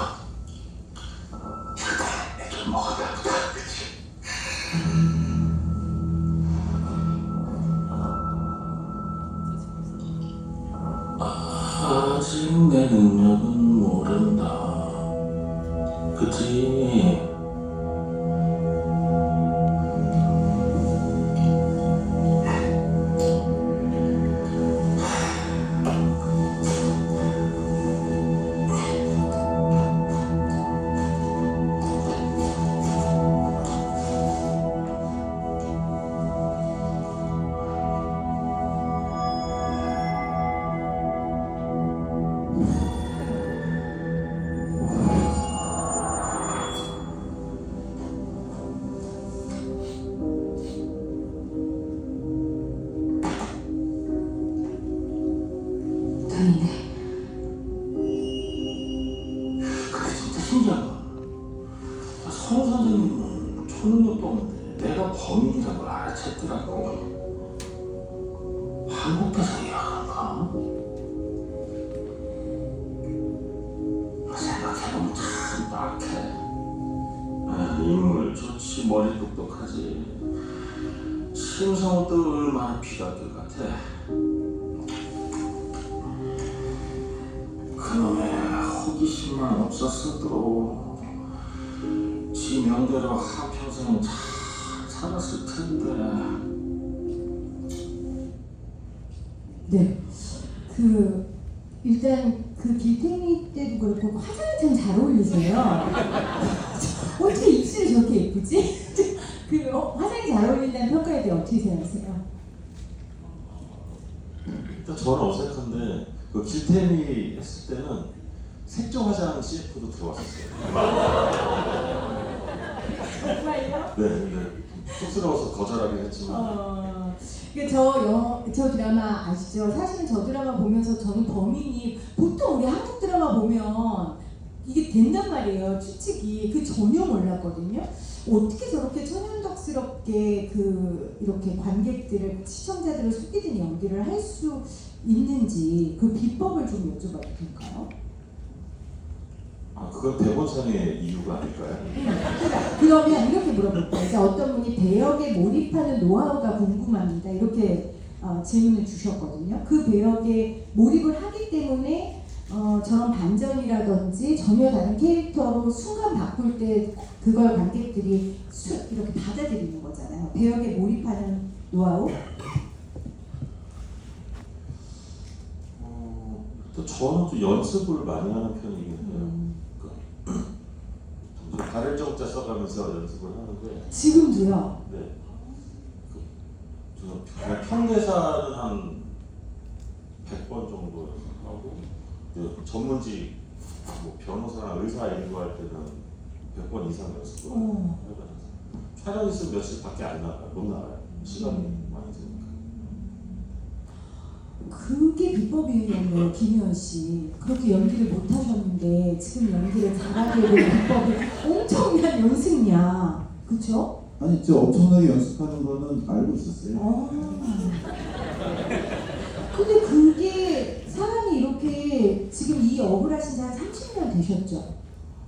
[SPEAKER 7] 좀 먹어봐 보다, 그치? 아직 내 능력은 모른다, 그치? 근데 진짜 신기하다. 성 선생님은 초능력도 없는데 내가 범인이라는 걸 알아챘더라고. 한국에서 이야기한가? 생각해보면 참 딱해. 인물 좋지, 머리 똑똑하지. 심성도 얼마나 비단결 같아. 그놈의 호기심만 없었어도 지 명대로 한평생 잘 살았을 텐데.
[SPEAKER 1] 네. 일단 길탱이 때도 그렇고 화장이 참 잘 어울리세요. 어떻게 입술이 저렇게 예쁘지? 화장이 잘 어울린다는 평가에 대해 어떻게 생각하세요?
[SPEAKER 3] 일단 저는 어색한데 그 길태미 했을 때는 색조 화장 CF도 들어왔었어요.
[SPEAKER 1] 정말요?
[SPEAKER 3] 네, 근데 쑥스러워서 거절하긴 했지만.
[SPEAKER 1] 저 드라마 아시죠? 사실은 저 드라마 보면서 저는 범인이 보통 우리 한국 드라마 보면 이게 된단 말이에요. 추측이. 전혀 몰랐거든요. 어떻게 저렇게 천연덕스럽게 이렇게 관객들을, 시청자들을 속이는 연기를 할 수 있는지 그 비법을 좀 여쭤봐도 될까요?
[SPEAKER 3] 그건 대본상의 이유가 아닐까요?
[SPEAKER 1] 그러면 이렇게 물어볼게요. 이제 어떤 분이 배역에 몰입하는 노하우가 궁금합니다. 이렇게 질문을 주셨거든요. 그 배역에 몰입을 하기 때문에 저런 반전이라든지 전혀 다른 캐릭터로 순간 바꿀 때 그걸 관객들이 이렇게 받아들이는 거잖아요. 배역에 몰입하는 노하우?
[SPEAKER 3] 또 저는 좀 연습을 많이 하는 편이긴 해요. 그러니까 다른 정자 써가면서 연습을 하는데
[SPEAKER 1] 지금도요?
[SPEAKER 3] 네. 저는 그냥 평대사는 한 100번 정도 하고 전문직 뭐 변호사나 의사 이런 거 할 때는 100번 이상 연습을 해가지고 촬영 있으면 며칠밖에 안 나가요. 못 나가요. 시간이 많이 드니까.
[SPEAKER 1] 그게 비법이었네요, 김희원 씨. 그렇게 연기를 못 하셨는데 지금 연기를 잘하게 된 비법이 엄청난 연습량, 그렇죠?
[SPEAKER 5] 아니 저 엄청나게 연습하는 거는 알고 있었어요.
[SPEAKER 1] 근데 그게 사람이 이렇게 지금 이 업을 하신 지 한 30년 되셨죠?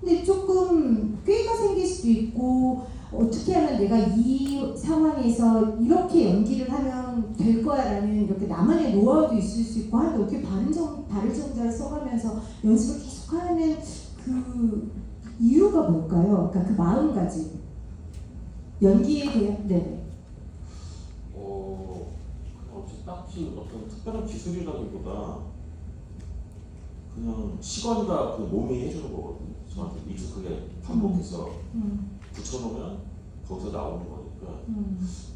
[SPEAKER 1] 근데 조금 꾀가 생길 수도 있고 어떻게 하면 내가 이 상황에서 이렇게 연기를 하면 될 거야라는 이렇게 나만의 노하우도 있을 수 있고 한데 어떻게 발을 정자를 써가면서 연습을 계속하는 그 이유가 뭘까요? 그러니까 그 마음가짐 연기에 대한 네.
[SPEAKER 3] 딱히 어떤 특별한 기술이라기보다 그냥 시간과 그 몸이 해주는 거거든요. 저한테 익숙하게 반복해서 붙여놓으면 거기서 나오는 거니까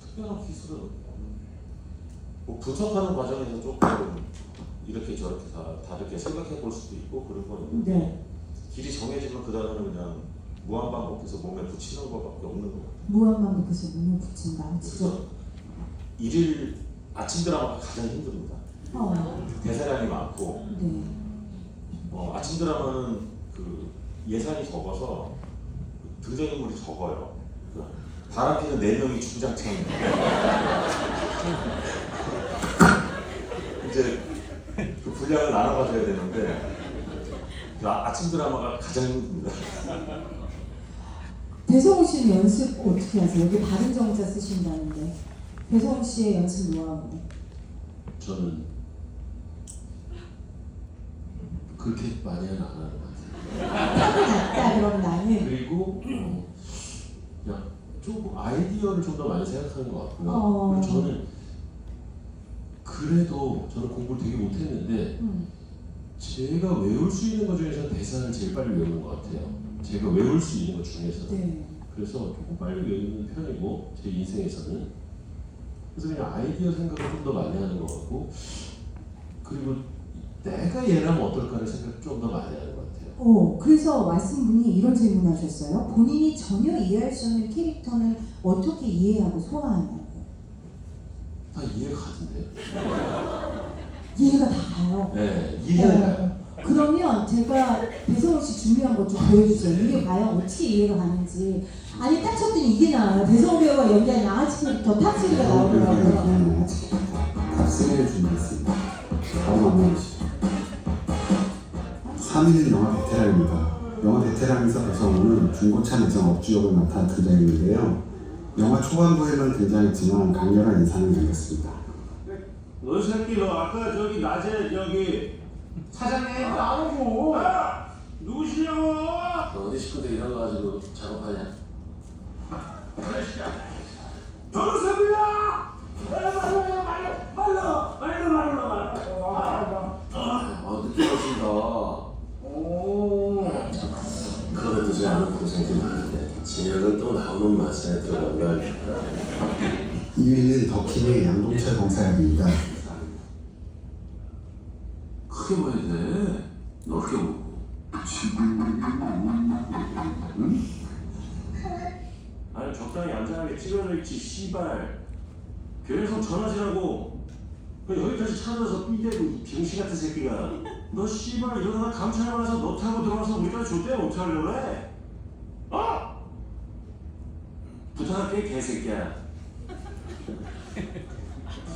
[SPEAKER 3] 특별한 기술은 뭐 분석하는 과정에서 조금 이렇게 저렇게 다르게 생각해 볼 수도 있고 그런 건 있는데
[SPEAKER 1] 네.
[SPEAKER 3] 길이 정해지면 그 다음에는 그냥 무한 반복해서 몸에 붙이는 것밖에 없는 것 같아요.
[SPEAKER 1] 무한반복해서 몸에 붙인다. 진짜.
[SPEAKER 3] 그래서 일일 아침 드라마가 가장 힘듭니다. 대사량이 많고
[SPEAKER 1] 네.
[SPEAKER 3] 아침 드라마는 그 예산이 적어서 등장인물이 적어요. 그러니까 바람피는 4명이 중장창 이제 그 분량을 나눠 가져야 되는데 그 아침 드라마가 가장 힘듭니다.
[SPEAKER 1] 배성우 씨는 연습 어떻게 하세요? 여기 바른 정자 쓰신다는데 배성우 씨의 연습 노하우.
[SPEAKER 2] 저는 그렇게 많이는 안 하는 것 같아요.
[SPEAKER 1] 같다 그럼 나는.
[SPEAKER 2] 그리고 그냥 좀 아이디어를 좀 더 많이 생각하는 것 같고요. 그리고 저는 그래도 저는 공부를 되게 못했는데 제가 외울 수 있는 것 중에서 대사를 제일 빨리 외우는 것 같아요. 제가 외울 수 있는 것 중에서.
[SPEAKER 1] 네.
[SPEAKER 2] 그래서 조금 빨리 외우는 편이고 제 인생에서는. 그래서 그냥 아이디어 생각을 좀 더 많이 하는 것 같고 그리고 내가 얘라면 어떨까를 생각 좀 더 많이 하는 것 같아요.
[SPEAKER 1] 그래서 말씀분이 이런 질문하셨어요. 본인이 전혀 이해할 수 없는 캐릭터는 어떻게 이해하고 소화하냐고.
[SPEAKER 2] 다 이해가 가던데요?
[SPEAKER 1] 이해가 다 가요.
[SPEAKER 2] 네, 이해가 가요.
[SPEAKER 1] 그러면 제가 배성우 씨 준비한 것 좀 보여주세요. 이게 과연 어떻게 이해가 가는지. 아니 딱 쳤더니 이게 나와요. 배성우 배우가 연기한 양아치 캐릭터 탑3가 나오더라고요.
[SPEAKER 8] 탑3를 준비했습니다. 바로 만나보시죠. 3위는 영화 베테랑입니다. 영화 베테랑에서 배성우는 중고차 매장 업주 역을 맡아 등장했는데요. 영화 초반부에만 등장했지만 강렬한 인상을 남겼습니다.
[SPEAKER 7] 너 새끼 너 아까 저기 낮에 저기 사장님 나오고 누구시냐고?
[SPEAKER 2] 어디 식구들 이런 거 가지고 작업하냐?
[SPEAKER 7] 변호사입니다.
[SPEAKER 2] 늦게 오신다. 그거는 되지 않은 고생도 많은데 진혁은 또 나오는 맛에 들어간다.
[SPEAKER 8] 2위는 더킹의 양동철 검사역입니다.
[SPEAKER 6] 크게 봐야 돼. 넓게 보고. 응?
[SPEAKER 3] 아니 적당히 얌전하게 찍어져 있지 씨발. 계속 전화질하고 여기까지 찾아서 삐대고 이 병신 같은 새끼가. 너 씨발 이러다가 감찰 받아서 너 타고 들어와서 우리까지 줬대 어떻게 하려고 그래? 부탁할게 개새끼야.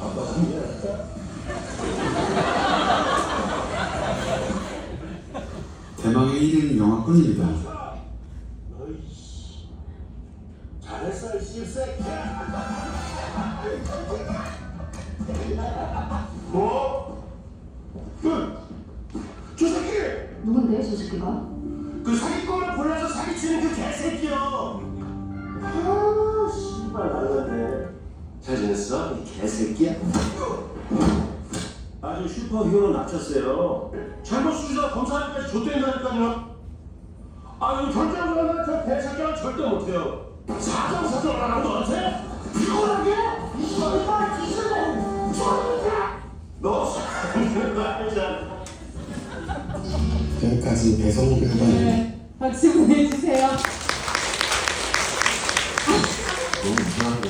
[SPEAKER 3] 아빠가 미안하다.
[SPEAKER 8] 대망의 1위는 영화뿐입니다.
[SPEAKER 3] 잘했어 이 씹새끼야. 뭐? 저 새끼!
[SPEAKER 9] 누군데 저 새끼가?
[SPEAKER 7] 그 사기꾼을 골라서 사기치는 그 개새끼요. 아 씨발 날랐네.
[SPEAKER 2] 잘 지냈어? 이 개새끼야?
[SPEAKER 7] 아주 슈퍼히어로 납쳤어요. 잘못 수사 검사님까지 줬댄다니까요. 아유 결정을 저 개새끼랑 절대 못해요. 사정사정을 안 하고 너한테 피곤하게 이거가 기술은 좋으니까 너 알잖아.
[SPEAKER 8] 여기까지 배성우 배우가
[SPEAKER 1] 네, 박수 보내주세요.
[SPEAKER 2] 너무 이상한 거.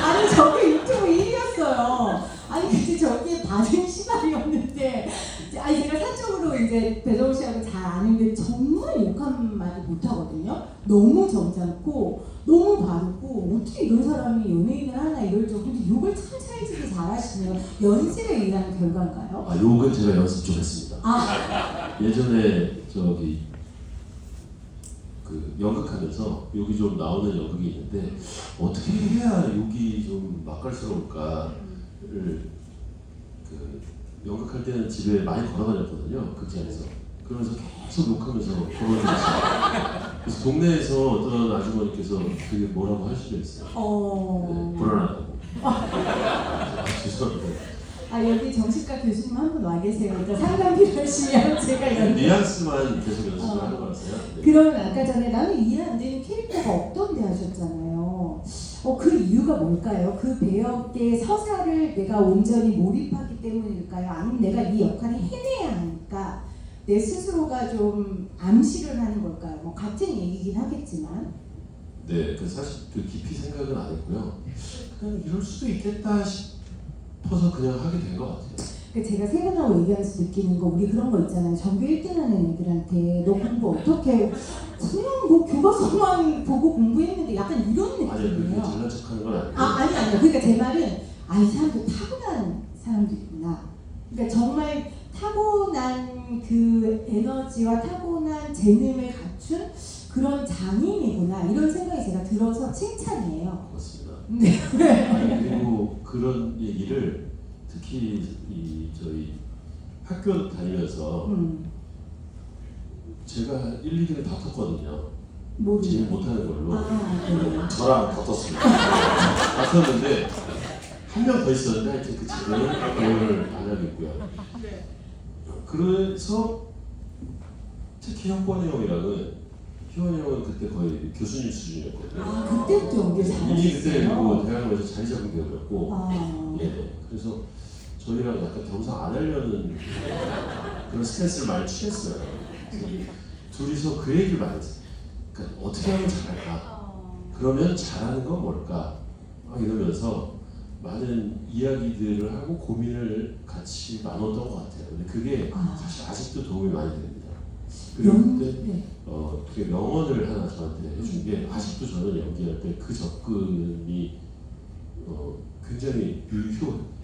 [SPEAKER 1] 아니 저게 유튜브 1위였어요. 아니 근데 저게 반응 시발이었는데 아니 제가 사적으로 이제 배정우 씨하고 잘 아는데 정말 욕 한마디 못하거든요. 너무 점잖고 너무 바르고 어떻게 이런 사람이 연예인을 하나 이럴 정도인데 욕을 참 찰지게 잘하시네요. 연습에 의한 결과인가요?
[SPEAKER 2] 아, 욕은 제가 연습 좀 했습니다.
[SPEAKER 1] 아,
[SPEAKER 2] 예전에 저기 그 연극하면서 욕이 좀 나오는 연극이 있는데 어떻게 해야 욕이 좀 맛깔스러울까를 그 연극할 때는 집에 많이 걸어다녔거든요. 극장에서. 그러면서 계속 욕하면서 걸어다녔어요. 그래서 동네에서 어떤 아주머니께서 되게 뭐라고 할 수도 있어요. 네, 불안하다고. 아, 죄송합니다.
[SPEAKER 1] 아 여기 정신과 교수님 한 분 와 계세요. 그러니까 상담 필요하시면 제가 연결.
[SPEAKER 2] 뉘앙스만 계속 연습을 하는 거라서요. 네.
[SPEAKER 1] 그러면 아까 전에 나는 이해 안 되는 캐릭터가 없던데 하셨잖아요. 그 이유가 뭘까요? 그 배역의 서사를 내가 온전히 몰입하기 때문일까요? 아니면 내가 이 역할을 해내야 하니까 내 스스로가 좀 암시를 하는 걸까요? 뭐 같은 얘기긴 하겠지만.
[SPEAKER 2] 네, 그 사실 그 깊이 생각은 안 했고요. 그냥 이럴 수도 있겠다 싶어서 그냥 하게 된 것 같아요.
[SPEAKER 1] 제가 세분하고 얘기하면서 느끼는 거 우리 그런 거 있잖아요. 전교 1등하는 애들한테 너 공부 어떻게 그냥 뭐 교과서만 보고 공부했는데 약간 이런
[SPEAKER 2] 아니, 그렇게
[SPEAKER 1] 느낌이에요.
[SPEAKER 2] 잘난 척하는 건 아니고.
[SPEAKER 1] 아니요. 그러니까 제 말은 이 사람도 타고난 사람들이구나. 그러니까 정말 타고난 그 에너지와 타고난 재능을 갖춘 그런 장인이구나 이런 생각이 제가 들어서 칭찬이에요.
[SPEAKER 2] 고맙습니다.
[SPEAKER 1] 네.
[SPEAKER 2] 그리고 그런 얘기를 특히 저희 학교 다니면서 제가 1, 2등을 다퉜거든요. 제일 못하는 걸로.
[SPEAKER 1] 네.
[SPEAKER 3] 저랑 붙었습니다.
[SPEAKER 2] 다퉜는데 한 명 더 있었는데 하여튼 그 친구는 배우를 안 하겠고요. 그래서 특히 현권이 형이랑은 희원이 형은 그때 거의 교수님 수준이었거든요.
[SPEAKER 1] 그때부터 연기를
[SPEAKER 2] 이미 그때
[SPEAKER 1] 잘하셨어요.
[SPEAKER 2] 뭐 대학로에서 자리 잡은 배우였고
[SPEAKER 1] 아.
[SPEAKER 2] 예, 그래서 저희랑 약간 겸상 안 하려는 그런 스탠스를 많이 취했어요. 그래서 둘이서 그 얘기를 많이 했어요. 그러니까 어떻게 하면 잘할까? 그러면 잘하는 건 뭘까? 이러면서 많은 이야기들을 하고 고민을 같이 나눴던 것 같아요. 근데 그게 사실 아직도 도움이 많이 됩니다. 그리고 그때 그 명언을 하나 저한테 해준 게 아직도 저는 연기할 때 그 접근이 굉장히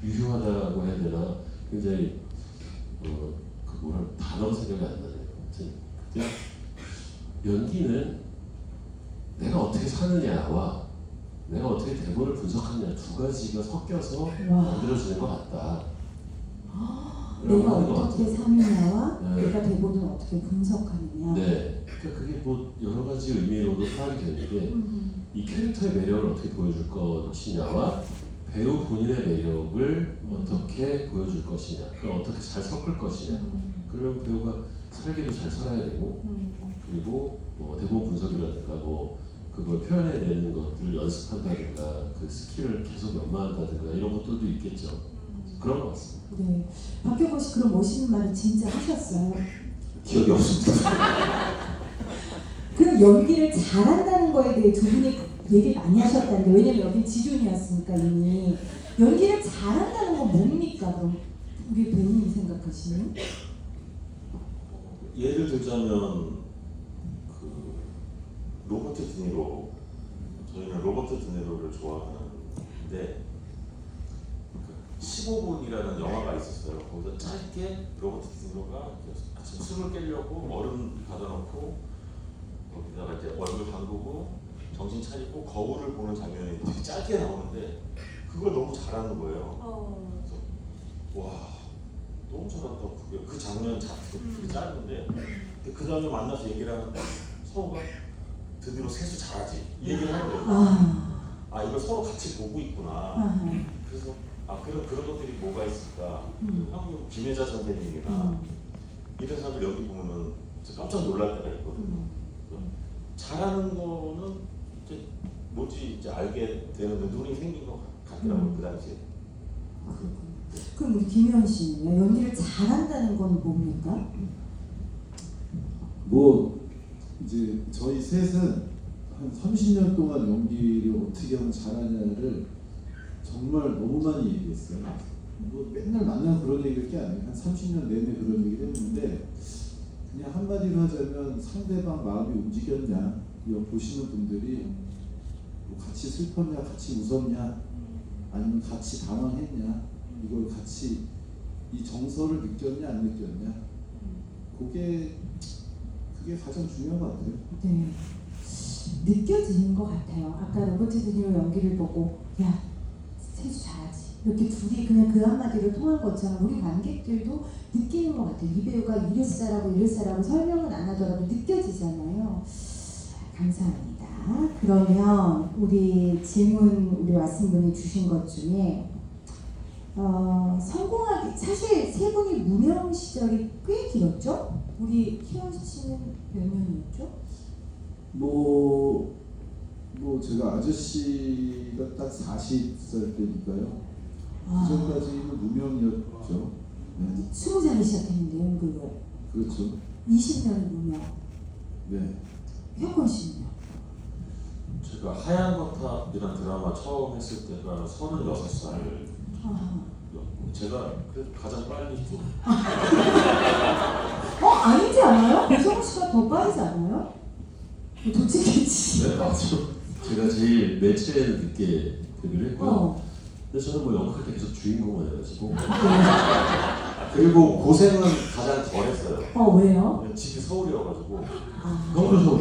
[SPEAKER 2] 유효하다고 해야 되나 굉장히 그 뭐라 단어가 생각이 안 나네요. 아무튼 그때 연기는 내가 어떻게 사느냐와 내가 어떻게 대본을 분석하느냐 두 가지가 섞여서 만들어지는 것 같다.
[SPEAKER 1] 내가 어떻게 사느냐와
[SPEAKER 2] 네.
[SPEAKER 1] 내가 대본을 어떻게 분석하느냐.
[SPEAKER 2] 네, 그러니까 그게 뭐 여러 가지 의미로도 파악이 되는 게 이 캐릭터의 매력을 어떻게 보여줄 것이냐와 배우 본인의 매력을 어떻게 보여줄 것이냐, 그걸 어떻게 잘 섞을 것이냐. 그러면 배우가 살기도 잘 살아야 되고, 그리고 뭐 대본 분석이라든가 뭐 그걸 표현해내는 것들을 연습한다든가 그 스킬을 계속 연마한다든가 이런 것들도 있겠죠. 그런 것 같습니다.
[SPEAKER 1] 네, 박효건 씨 그런 멋있는 말을 진짜 하셨어요.
[SPEAKER 3] 기억이 없습니다.
[SPEAKER 1] 그럼 연기를 잘한다는 거에 대해 두 분이 얘기 많이 하셨다는데 왜냐면 여기 지존이었으니까 이미 연기를 잘한다는 건 뭡니까? 그럼 우리 배우님이 생각하시는?
[SPEAKER 3] 예를 들자면 그 로버트 드니로, 저희는 로버트 드니로를 좋아하는데 15분이라는 영화가 있었어요. 거기서 짧게 로버트 드니로가 아침 술을 깨려고 얼음 받아놓고 거기다가 이제 얼굴 담그고 정신 차리고 거울을 보는 장면이 되게 짧게 나오는데 그걸 너무 잘하는 거예요. 그래서 와, 너무 잘한다고 그 장면 되게 짧은데 근데 그 다음에 만나서 얘기를 하는데 서로가 드디어 세수 잘하지 이 얘기를 하는 거예요. 아 이걸 서로 같이 보고 있구나. 그래서 그런 것들이 뭐가 있을까? 한국 김혜자 선생님이나 이런 사람들 여기 보면은 진짜 깜짝 놀랄 때가 있거든요. 잘하는 거는 이제 뭔지 이제 알게 되는 눈이 생긴 것 같더라고요 그 당시에.
[SPEAKER 1] 그럼 우리 김효연 씨는요? 연기를 잘한다는 건 뭡니까?
[SPEAKER 5] 뭐 이제 저희 셋은 한 30년 동안 연기를 어떻게 하면 잘하냐를 정말 너무 많이 얘기했어요. 뭐 맨날 만나면 그런 얘기할 게 아니에요. 한 30년 내내 그런 얘기를 했는데 그냥 한마디로 하자면 상대방 마음이 움직였냐, 이거 보시는 분들이 뭐 같이 슬펐냐, 같이 웃었냐, 아니면 같이 당황했냐, 이걸 같이 이 정서를 느꼈냐 안 느꼈냐, 그게 가장 중요한 것 같아요.
[SPEAKER 1] 네. 느껴지는 것 같아요. 아까 로버트 드니로 연기를 보고 야 세수 잘하지 이렇게 둘이 그냥 그 한마디로 통한 것처럼 우리 관객들도 느끼는 것 같아요. 이 배우가 이랬사라고 설명은 안 하더라도 느껴지잖아요. 감사합니다. 그러면 우리 질문 우리 왔은 분이 주신 것 중에 성공하기 사실 세 분이 무명 시절이 꽤 길었죠? 우리 희원 씨는 몇 년이었죠?
[SPEAKER 5] 뭐 제가 아저씨가 딱 40살 때니까요. 그 전까지는 무명이었죠. 네.
[SPEAKER 1] 20살에 시작했는데 연극을.
[SPEAKER 5] 그렇죠.
[SPEAKER 1] 20년 무명.
[SPEAKER 5] 네.
[SPEAKER 1] 효권 씨는요?
[SPEAKER 3] 제가 하얀 거탑이라는 드라마 처음 했을 때가 36살. 제가 그래도 가장 빨리 좀.
[SPEAKER 1] 아니지 않아요? 배성우 씨가 더 빠르지 않아요? 도치겠지.
[SPEAKER 2] 네, 맞죠. 제가 제일 매체에 늦게 데뷔를 했고요. 근데 저는 뭐 연극할 때 계속 주인공을 해가지고
[SPEAKER 3] 그리고 고생은 가장 덜 했어요.
[SPEAKER 1] 왜요?
[SPEAKER 3] 집이 서울이어가지고.
[SPEAKER 2] 형도 서울.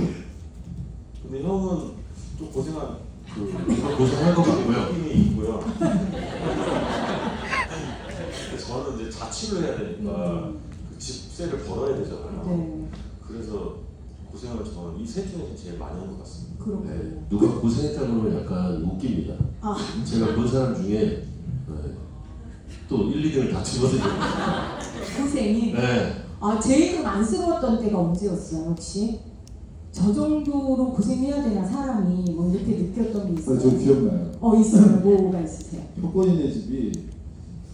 [SPEAKER 3] 근데 형은 좀 고생한
[SPEAKER 2] 고생할 것 같고요.
[SPEAKER 3] 느낌이 있고요. 근데 저는 이제 자취를 해야 되니까 그 집세를 벌어야 되잖아요.
[SPEAKER 1] 네.
[SPEAKER 3] 그래서 고생을 저는 이 셋 중에서 제일 많이 한 것 같습니다.
[SPEAKER 1] 그렇군요.
[SPEAKER 2] 네, 누가 고생했다 그러면 약간 웃깁니다. 제가 본 사람 중에 또 1, 2등을 다 치거든요.
[SPEAKER 1] 고생이?
[SPEAKER 2] 네.
[SPEAKER 1] 제일 좀 안쓰러웠던 때가 언제였어요, 혹시? 저 정도로 고생해야 되나, 사람이. 뭐 이렇게 느꼈던 게 있어요?
[SPEAKER 5] 저 기억나요.
[SPEAKER 1] 있어요. 뭐가 있으세요?
[SPEAKER 5] 효권이네 집이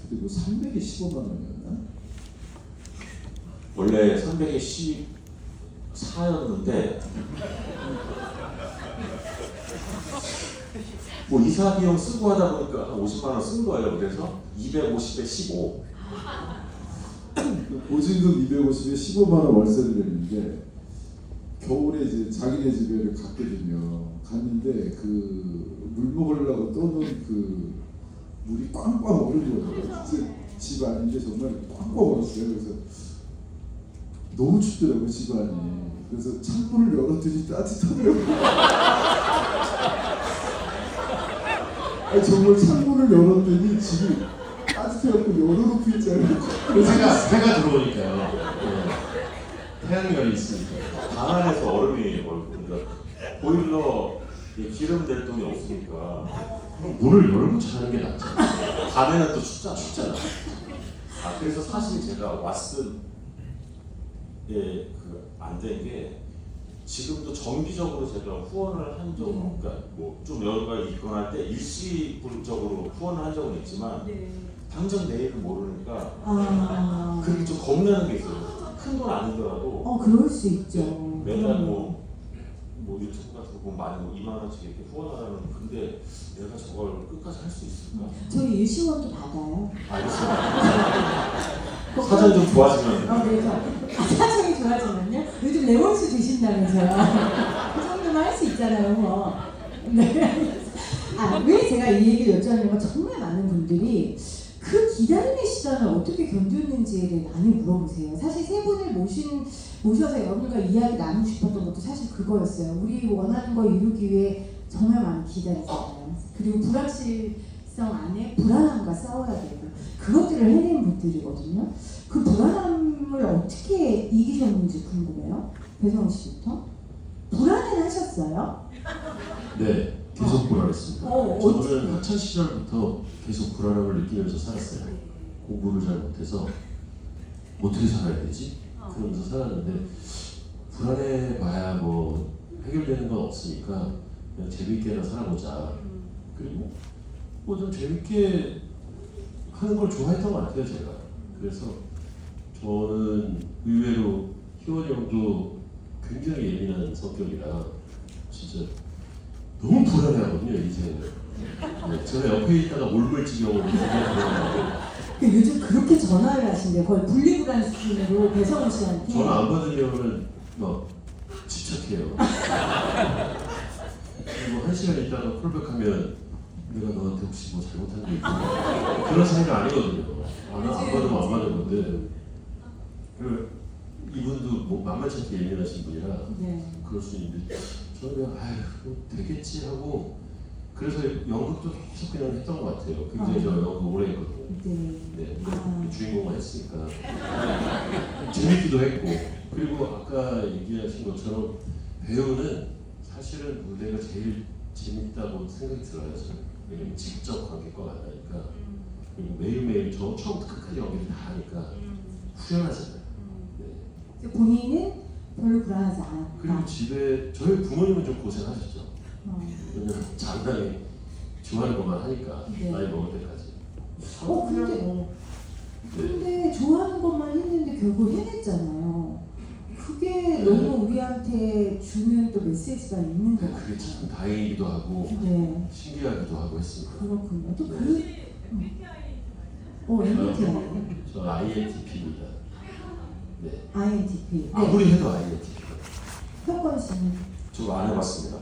[SPEAKER 5] 그리고 300에 15만 원이었나?
[SPEAKER 3] 원래 300에 14였는데 뭐 이사 비용 쓰고 하다 보니까 한 50만 원 쓴 거예요. 그래서 250에 15.
[SPEAKER 5] 보증금 250에 15만 원 월세를 내는데 겨울에 이제 자기네 집에를 갔거든요. 갔는데 그 물 먹으려고 떠놓은 그 물이 꽝꽝 얼은 거예요. 진짜 집 안인데 정말 꽝꽝 얼었어요. 그래서 너무 춥더라고요, 집 안이. 그래서 창문을 열었더니 따뜻하더라고요. 아니, 정말 창문을 열었더니 집이 따뜻해갖고 열어놓고 있잖아요.
[SPEAKER 2] 해가 들어오니까요. 네. 태양열이 있으니까.
[SPEAKER 3] 방 안에서 얼음이 그러니까 보일러 기름 낼 돈이 없으니까
[SPEAKER 2] 문을 열고 자는 게 낫죠.
[SPEAKER 3] 밤에는 또 춥잖아. 그래서 사실 제가 왓슨에 안 된 게 지금도 정기적으로 제가 후원을 한 적은 그러니까 뭐 좀 여유가 있거나 할 때 일시적으로 후원을 한 적은 있지만 당장 내일은 모르니까 그렇게 좀 겁나는 게 있어요. 큰 돈 아니더라도
[SPEAKER 1] 그럴 수 있죠.
[SPEAKER 3] 매달 뭐 유튜브 같은 거 보면 많이 2만 원씩 이렇게 후원하라는 근데 내가 저걸 끝까지 할 수 있을까?
[SPEAKER 1] 저희 일시원도 받아요.
[SPEAKER 3] 알겠습니다. 사정이 좀 좋아지면.
[SPEAKER 1] 네, 사정이 좋아지면요? 요즘 레몬수 드신다면서요. 그 정도만 할 수 있잖아요, 뭐. 네. 왜 제가 이 얘기를 여쭤보냐면 정말 많은 분들이 그 기다림의 시간을 어떻게 견뎠는지에 대해 많이 물어보세요. 사실 세 분을 모셔서 여러분과 이야기 나누고 싶었던 것도 사실 그거였어요. 우리 원하는 거 이루기 위해 정말 많이 기다리잖아요. 그리고 불확실성이 일관성 안에 불안함과 싸워야 되고 그것들을 해낸 분들이거든요. 그 불안함을 어떻게 이기셨는지 궁금해요. 배성우 씨부터. 불안은 하셨어요?
[SPEAKER 2] 네, 계속 불안했습니다.
[SPEAKER 1] 어떻게?
[SPEAKER 2] 저는 학창 시절부터 계속 불안함을 느끼면서 살았어요. 공부를 잘 못해서 어떻게 살아야 되지? 그러면서 살았는데 불안해봐야 뭐 해결되는 건 없으니까 그냥 재밌게나 살아보자. 그리고 뭐 좀 재밌게 하는 걸 좋아했던 것 같아요, 제가. 그래서 저는 의외로 희원이 형도 굉장히 예민한 성격이라 진짜 너무 불안해하거든요, 인생을. 네, 제가 옆에 있다가 몰골 지경으로
[SPEAKER 1] 요즘 그렇게 전화를 하신대요. 거의 분리불안 수준으로 배성우 씨한테.
[SPEAKER 2] 전화 안 받으면 막 집착해요. 그리고 1시간 있다가 콜백하면 내가 너한테 혹시 뭐 잘못한 게 있나? 그런 사이가 아니거든요. 안 받으면 안 받은 건데 이분도 뭐 만만치 않게 예민하신 분이라
[SPEAKER 1] 네.
[SPEAKER 2] 그럴 수 있는데 저는 그냥 아휴 뭐 되겠지 하고 그래서 연극도 계속 그냥 했던 것 같아요. 굉장히 저 연극 오래 했거든요.
[SPEAKER 1] 네.
[SPEAKER 2] 네, 주인공만 했으니까 재밌기도 했고 그리고 아까 얘기하신 것처럼 배우는 사실은 무대가 제일 재밌다고 생각이 들어요. 저는. 왜냐면 직접 관객과 만나니까 그리고 매일매일 저 처음부터 끝까지 연기를 다 하니까 후련하잖아요. 네.
[SPEAKER 1] 본인은 별로 불안하지 않았다.
[SPEAKER 2] 그리고 집에 저희 부모님은 좀 고생하셨죠. 왜냐면 장난이 좋아하는 것만 하니까
[SPEAKER 1] 네.
[SPEAKER 2] 나이 먹을 때까지.
[SPEAKER 1] 근데 좋아하는 것만 했는데 결국 해냈잖아요. 그게 너무 우리한테 주는 또 메시지가 있는 것
[SPEAKER 2] 그게
[SPEAKER 1] 같아요.
[SPEAKER 2] 참 다행이기도 하고
[SPEAKER 1] 네.
[SPEAKER 2] 신기하기도 하고 했습니다.
[SPEAKER 1] 그렇군요. 또
[SPEAKER 2] 네.
[SPEAKER 1] MBTI.
[SPEAKER 2] 저 INTP입니다. 네.
[SPEAKER 1] INTP. 네.
[SPEAKER 2] 아무리 해도 INTP.
[SPEAKER 1] 효권 씨는
[SPEAKER 3] 저 안 해봤습니다.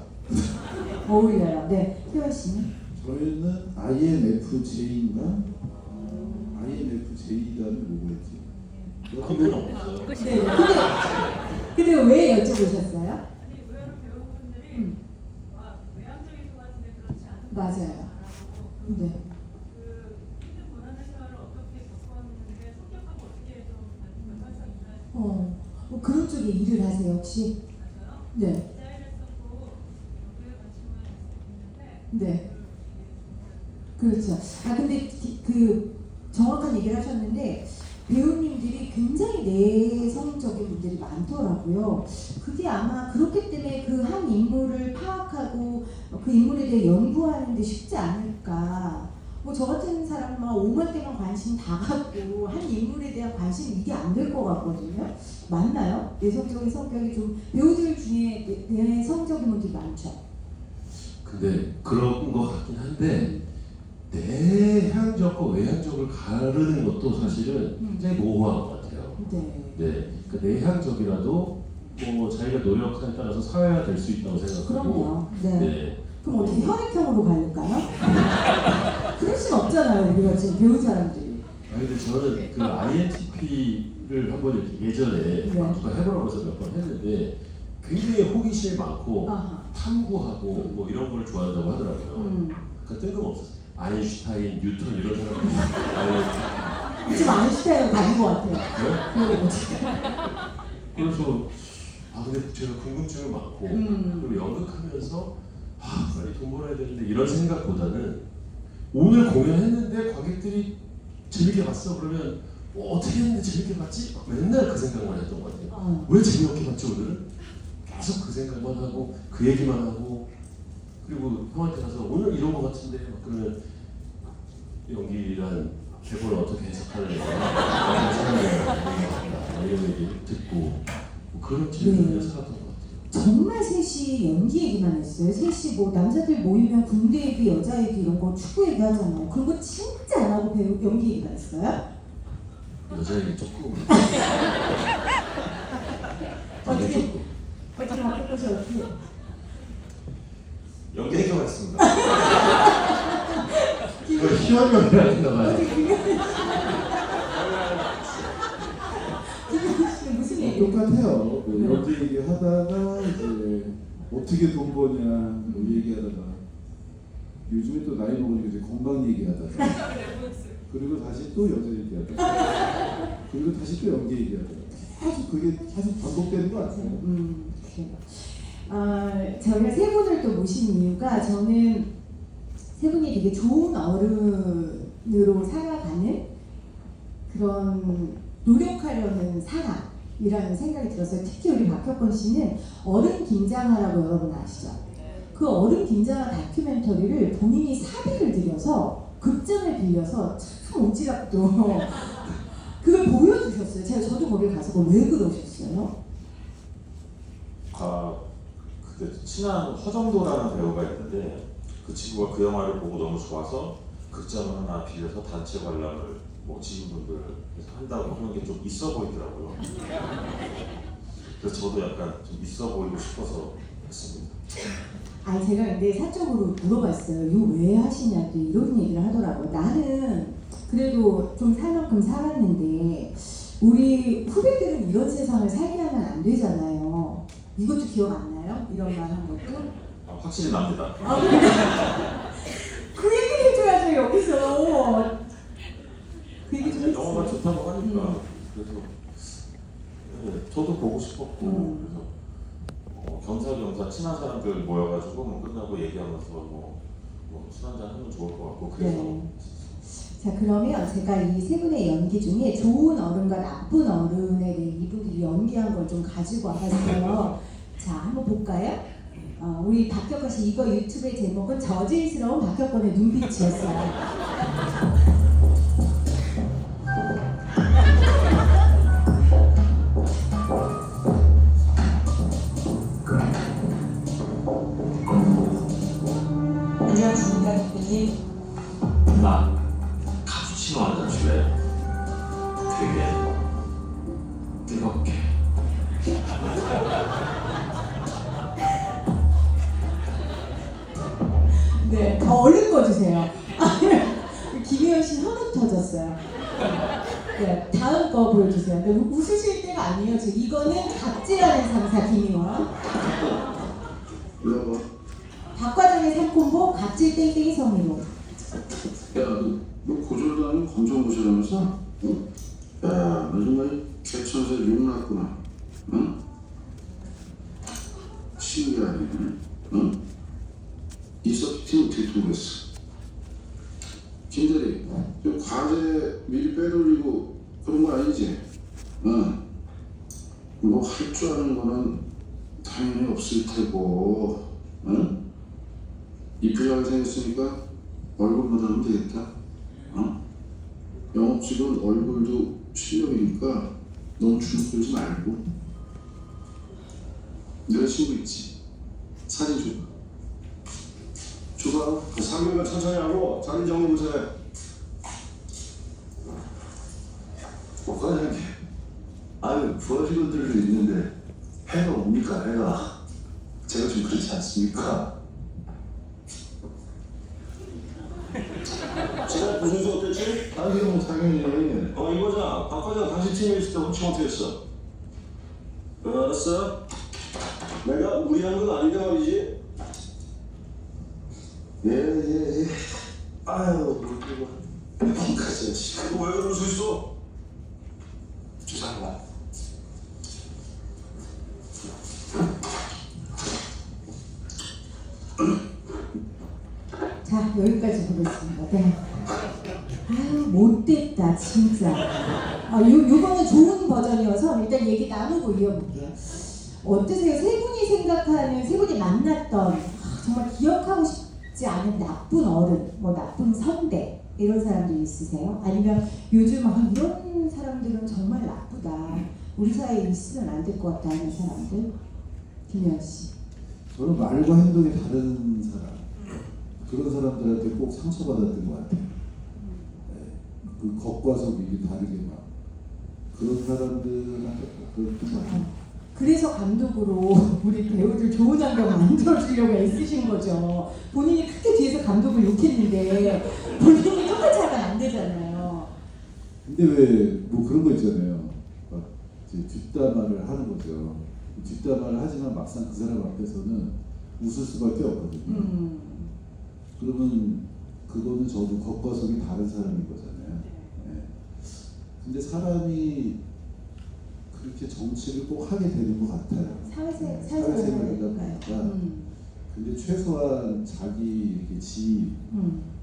[SPEAKER 1] 어울려요. 네. 효원 씨는
[SPEAKER 5] 저희는 INFJ인가? INFJ라는 뭐겠지?
[SPEAKER 2] 컴퓨터 없어요.
[SPEAKER 1] 네. 근데 왜 여쭤보셨어요?
[SPEAKER 4] 아니 의외로 배우분들이 외향적인 것 같은데 그렇지 않은
[SPEAKER 1] 맞아요. 네.
[SPEAKER 4] 그 힘든 고난의 생활을 어떻게 겪어왔는데 성격하고 어떻게 좀 연관성 있나요?
[SPEAKER 1] 뭐 그런 쪽에 일을 하세요 혹시?
[SPEAKER 4] 맞아요?
[SPEAKER 1] 네.
[SPEAKER 4] 디자인을 썼고 연구에 관심을 있는데
[SPEAKER 1] 네. 그렇죠. 근데 그 정확한 얘기를 하셨는데 배우님들이 굉장히 내성적인 분들이 많더라고요. 그게 아마 그렇기 때문에 그 한 인물을 파악하고 그 인물에 대해 연구하는 데 쉽지 않을까. 뭐 저 같은 사람은 막 5만 대만 관심 다 갖고 한 인물에 대한 관심 이게 안 될 것 같거든요. 맞나요? 내성적인 성격이 좀 배우들 중에 내성적인 분들이 많죠.
[SPEAKER 2] 근데 그런 것 같긴 한데 내향적과 외향적을 가르는 것도 사실은 굉장히 모호한 것 같아요.
[SPEAKER 1] 네.
[SPEAKER 2] 네, 그러니까 내향적이라도 뭐 자기가 노력하에 따라서 사회화 될 수 있다고 생각하고.
[SPEAKER 1] 그럼요. 네.
[SPEAKER 2] 네.
[SPEAKER 1] 그럼 어떻게 혈액형으로 갈릴까요? 그럴 순 없잖아요. 우리가 지금 배운 사람들이.
[SPEAKER 2] 근데 저는 그 INTP를 한번 이렇게 예전에 누가 해보라고 해서 몇 번 했는데 굉장히 호기심이 많고
[SPEAKER 1] 아하.
[SPEAKER 2] 탐구하고 뭐 이런 걸 좋아한다고 하더라고요. 그 뜬금없었어요. 아인슈타인, 뉴턴 이런 사람들이
[SPEAKER 1] 지금 아인슈타인은 가는 것 같아요.
[SPEAKER 2] 네? 그래서 근데 제가 궁금증이 많고 그리고 연극하면서 빨리 돈 벌어야 되는데 이런 생각보다는 오늘 공연했는데 관객들이 재밌게 봤어 그러면 어떻게 했는데 재밌게 봤지? 맨날 그 생각만 했던 것 같아요. 왜 재미없게 봤지 오늘은? 계속 그 생각만 하고 그 얘기만 하고 그리고 형한테 가서 오늘 이런 것 같은데 막 그러면 연기란 대본을 어떻게 해석하느냐 이런 얘기 듣고 뭐 그런 질문을 살았던 것 같아요.
[SPEAKER 1] 정말 셋이 연기 얘기만 했어요. 셋이 뭐 남자들 모이면 군대 얘기, 여자 얘기 이런 거 축구 얘기 하잖아요. 그런 거 진짜 안 하고 배우 연기 얘기만 했어요?
[SPEAKER 2] 여자 얘기 조금
[SPEAKER 1] 어떻게 바꿔서 어떻게?
[SPEAKER 3] 연기 얘기만 했습니다.
[SPEAKER 2] 이거 희원이 형이라 했나 봐요.
[SPEAKER 1] 무슨 얘기?
[SPEAKER 5] 똑같아요. 뭐 연기 얘기 하다가 이제 어떻게 돈 버냐 뭐 얘기하다가 뭐 그런 얘기 하고.
[SPEAKER 1] 네.
[SPEAKER 5] 네.
[SPEAKER 1] 네.
[SPEAKER 5] 요즘에 또 나이 먹으니까 이제 건강 얘기하다가 그리고 다시 또 여자 얘기하다가 그리고 다시 또 연기 얘기하다가 계속 그게 계속 반복되는 것 같아요.
[SPEAKER 1] 그래요. 저희가 세 분을 또 모신 이유가 저는 세 분이 되게 좋은 어른으로 살아가는 그런 노력하려는 사람이라는 생각이 들었어요. 특히 우리 박혁건 씨는 어른 김장하라고 여러분 아시죠? 그 어른 김장하 다큐멘터리를 본인이 사비를 들여서 극장을 빌려서 참 오지랖도 그걸 보여주셨어요. 저도 거기 가서 왜 그러셨어요?
[SPEAKER 3] 그때 친한 허정도라는 배우가 있는데 그 친구가 그 영화를 보고 너무 좋아서 극장을 하나 빌려서 단체 관람을 뭐 지인분들께서 한다고 하는 게 좀 있어 보이더라고요. 그래서 저도 약간 좀 있어 보이고 싶어서 했습니다.
[SPEAKER 1] 제가 근데 사적으로 물어봤어요. 이거 왜 하시냐 또 이런 얘기를 하더라고요. 나는 그래도 좀 살 만큼 살았는데 우리 후배들은 이런 세상을 살게 하면 안 되잖아요. 이것도 기억 안 나요? 이런 말 한 것도?
[SPEAKER 3] 확실히 납니다.
[SPEAKER 1] 그 얘기를 해줘야죠 여기서. 그 얘기 좀 해주세요.
[SPEAKER 3] 영화가 좋다고 하니까 그래서 네, 저도 보고 싶었고 그래서 겸사겸사 친한 사람들 모여가지고 뭐 끝나고 얘기하면서 술 한잔 하면 좋을 것 같고 그래서
[SPEAKER 1] 네. 자 그러면 제가 이 세 분의 연기 중에 좋은 어른과 나쁜 어른에 대해 이분들이 연기한 걸 좀 가지고 와봤어요. 자 한번 볼까요? 우리 박혁건 씨 이거 유튜브의 제목은 저질스러운 박혁건의 눈빛이었어요. 안녕하십니까 대표님.
[SPEAKER 2] 나 카푸치노 한 잔 줄래? 되게 뜨겁게.
[SPEAKER 1] 네, 얼른 꺼주세요. 김혜연 씨 현혹 터졌어요. 네, 다음 거 보여주세요. 근데 웃으실 때가 아니에요. 지금 이거는 갑질하는 상사 김희원.
[SPEAKER 5] 이거
[SPEAKER 1] 박과정의 3콤보 갑질 땡땡이 성희로.
[SPEAKER 8] 너 고졸도 아니고 검정고시라면서? 응? 야, 너 정말 개천에서 욕났구나. 응? 신기하네. 응? 이 서비스는 어떻게 통과했어? 김대리, 좀 과제 미리 빼돌리고 그런 거 아니지? 응? 뭐 할 줄 아는 거는 당연히 없을 테고, 응? 이쁘게 생겼으니까 얼굴보다 하면 되겠다. 영업직은 얼굴도 실력이니까 너무 주눅 들지 말고. 내가 친구 있지? 사진 줘봐.
[SPEAKER 7] 그 3개월 천천히 하고 자리 정리부터 해.
[SPEAKER 5] 과장님, 아유 부하직원들도 있는데 해가 옵니까 해가? 제가 좀 그렇지 않습니까?
[SPEAKER 7] 지난 무슨 수 어땠지?
[SPEAKER 5] 그럼 당연히
[SPEAKER 7] 이거자 박 과장 당신 팀에 있을 때 훔치 어떻게 했어? 알았어? 내가 무리한 건 아닌데 말이지.
[SPEAKER 5] 예. 아유 이거까지
[SPEAKER 7] 왜 그러는 수 있어?
[SPEAKER 5] 죄송합니다.
[SPEAKER 1] 자 여기까지 보겠습니다. 네. 아유 못됐다 진짜. 요거는 좋은 버전이어서 일단 얘기 나누고 이어볼게요. 어떠세요? 세 분이 생각하는, 세 분이 만났던 정말 기억하고 싶지 않은 나쁜 어른, 뭐 나쁜 선배 이런 사람들 있으세요? 아니면 요즘 이런 사람들은 정말 나쁘다, 우리 사이에 있으면 안 될 것 같다 하는 사람들? 김혜연 씨.
[SPEAKER 5] 저는 말과 행동이 다른 사람, 그런 사람들한테 꼭 상처받았던 것 같아요. 그 겉과 속이 다르게 막 그런 사람들한테 그랬던 것 같아요.
[SPEAKER 1] 그래서 감독으로 우리 배우들 좋은 환경 만들어주려고 애쓰신 거죠. 본인이 크게 뒤에서 감독을 욕했는데 본인이 똑같이 하면 안 되잖아요.
[SPEAKER 5] 근데 왜 뭐 그런 거 있잖아요. 막 이제 뒷담화를 하는 거죠. 뒷담화를 하지만 막상 그 사람 앞에서는 웃을 수밖에 없거든요. 그러면 그거는 저도 겉과 속이 다른 사람인 거잖아요. 예. 근데 사람이 그렇게 정치를 꼭 하게 되는 것 같아요. 사회생활이다 보니까. 근데 최소한 자기 이렇게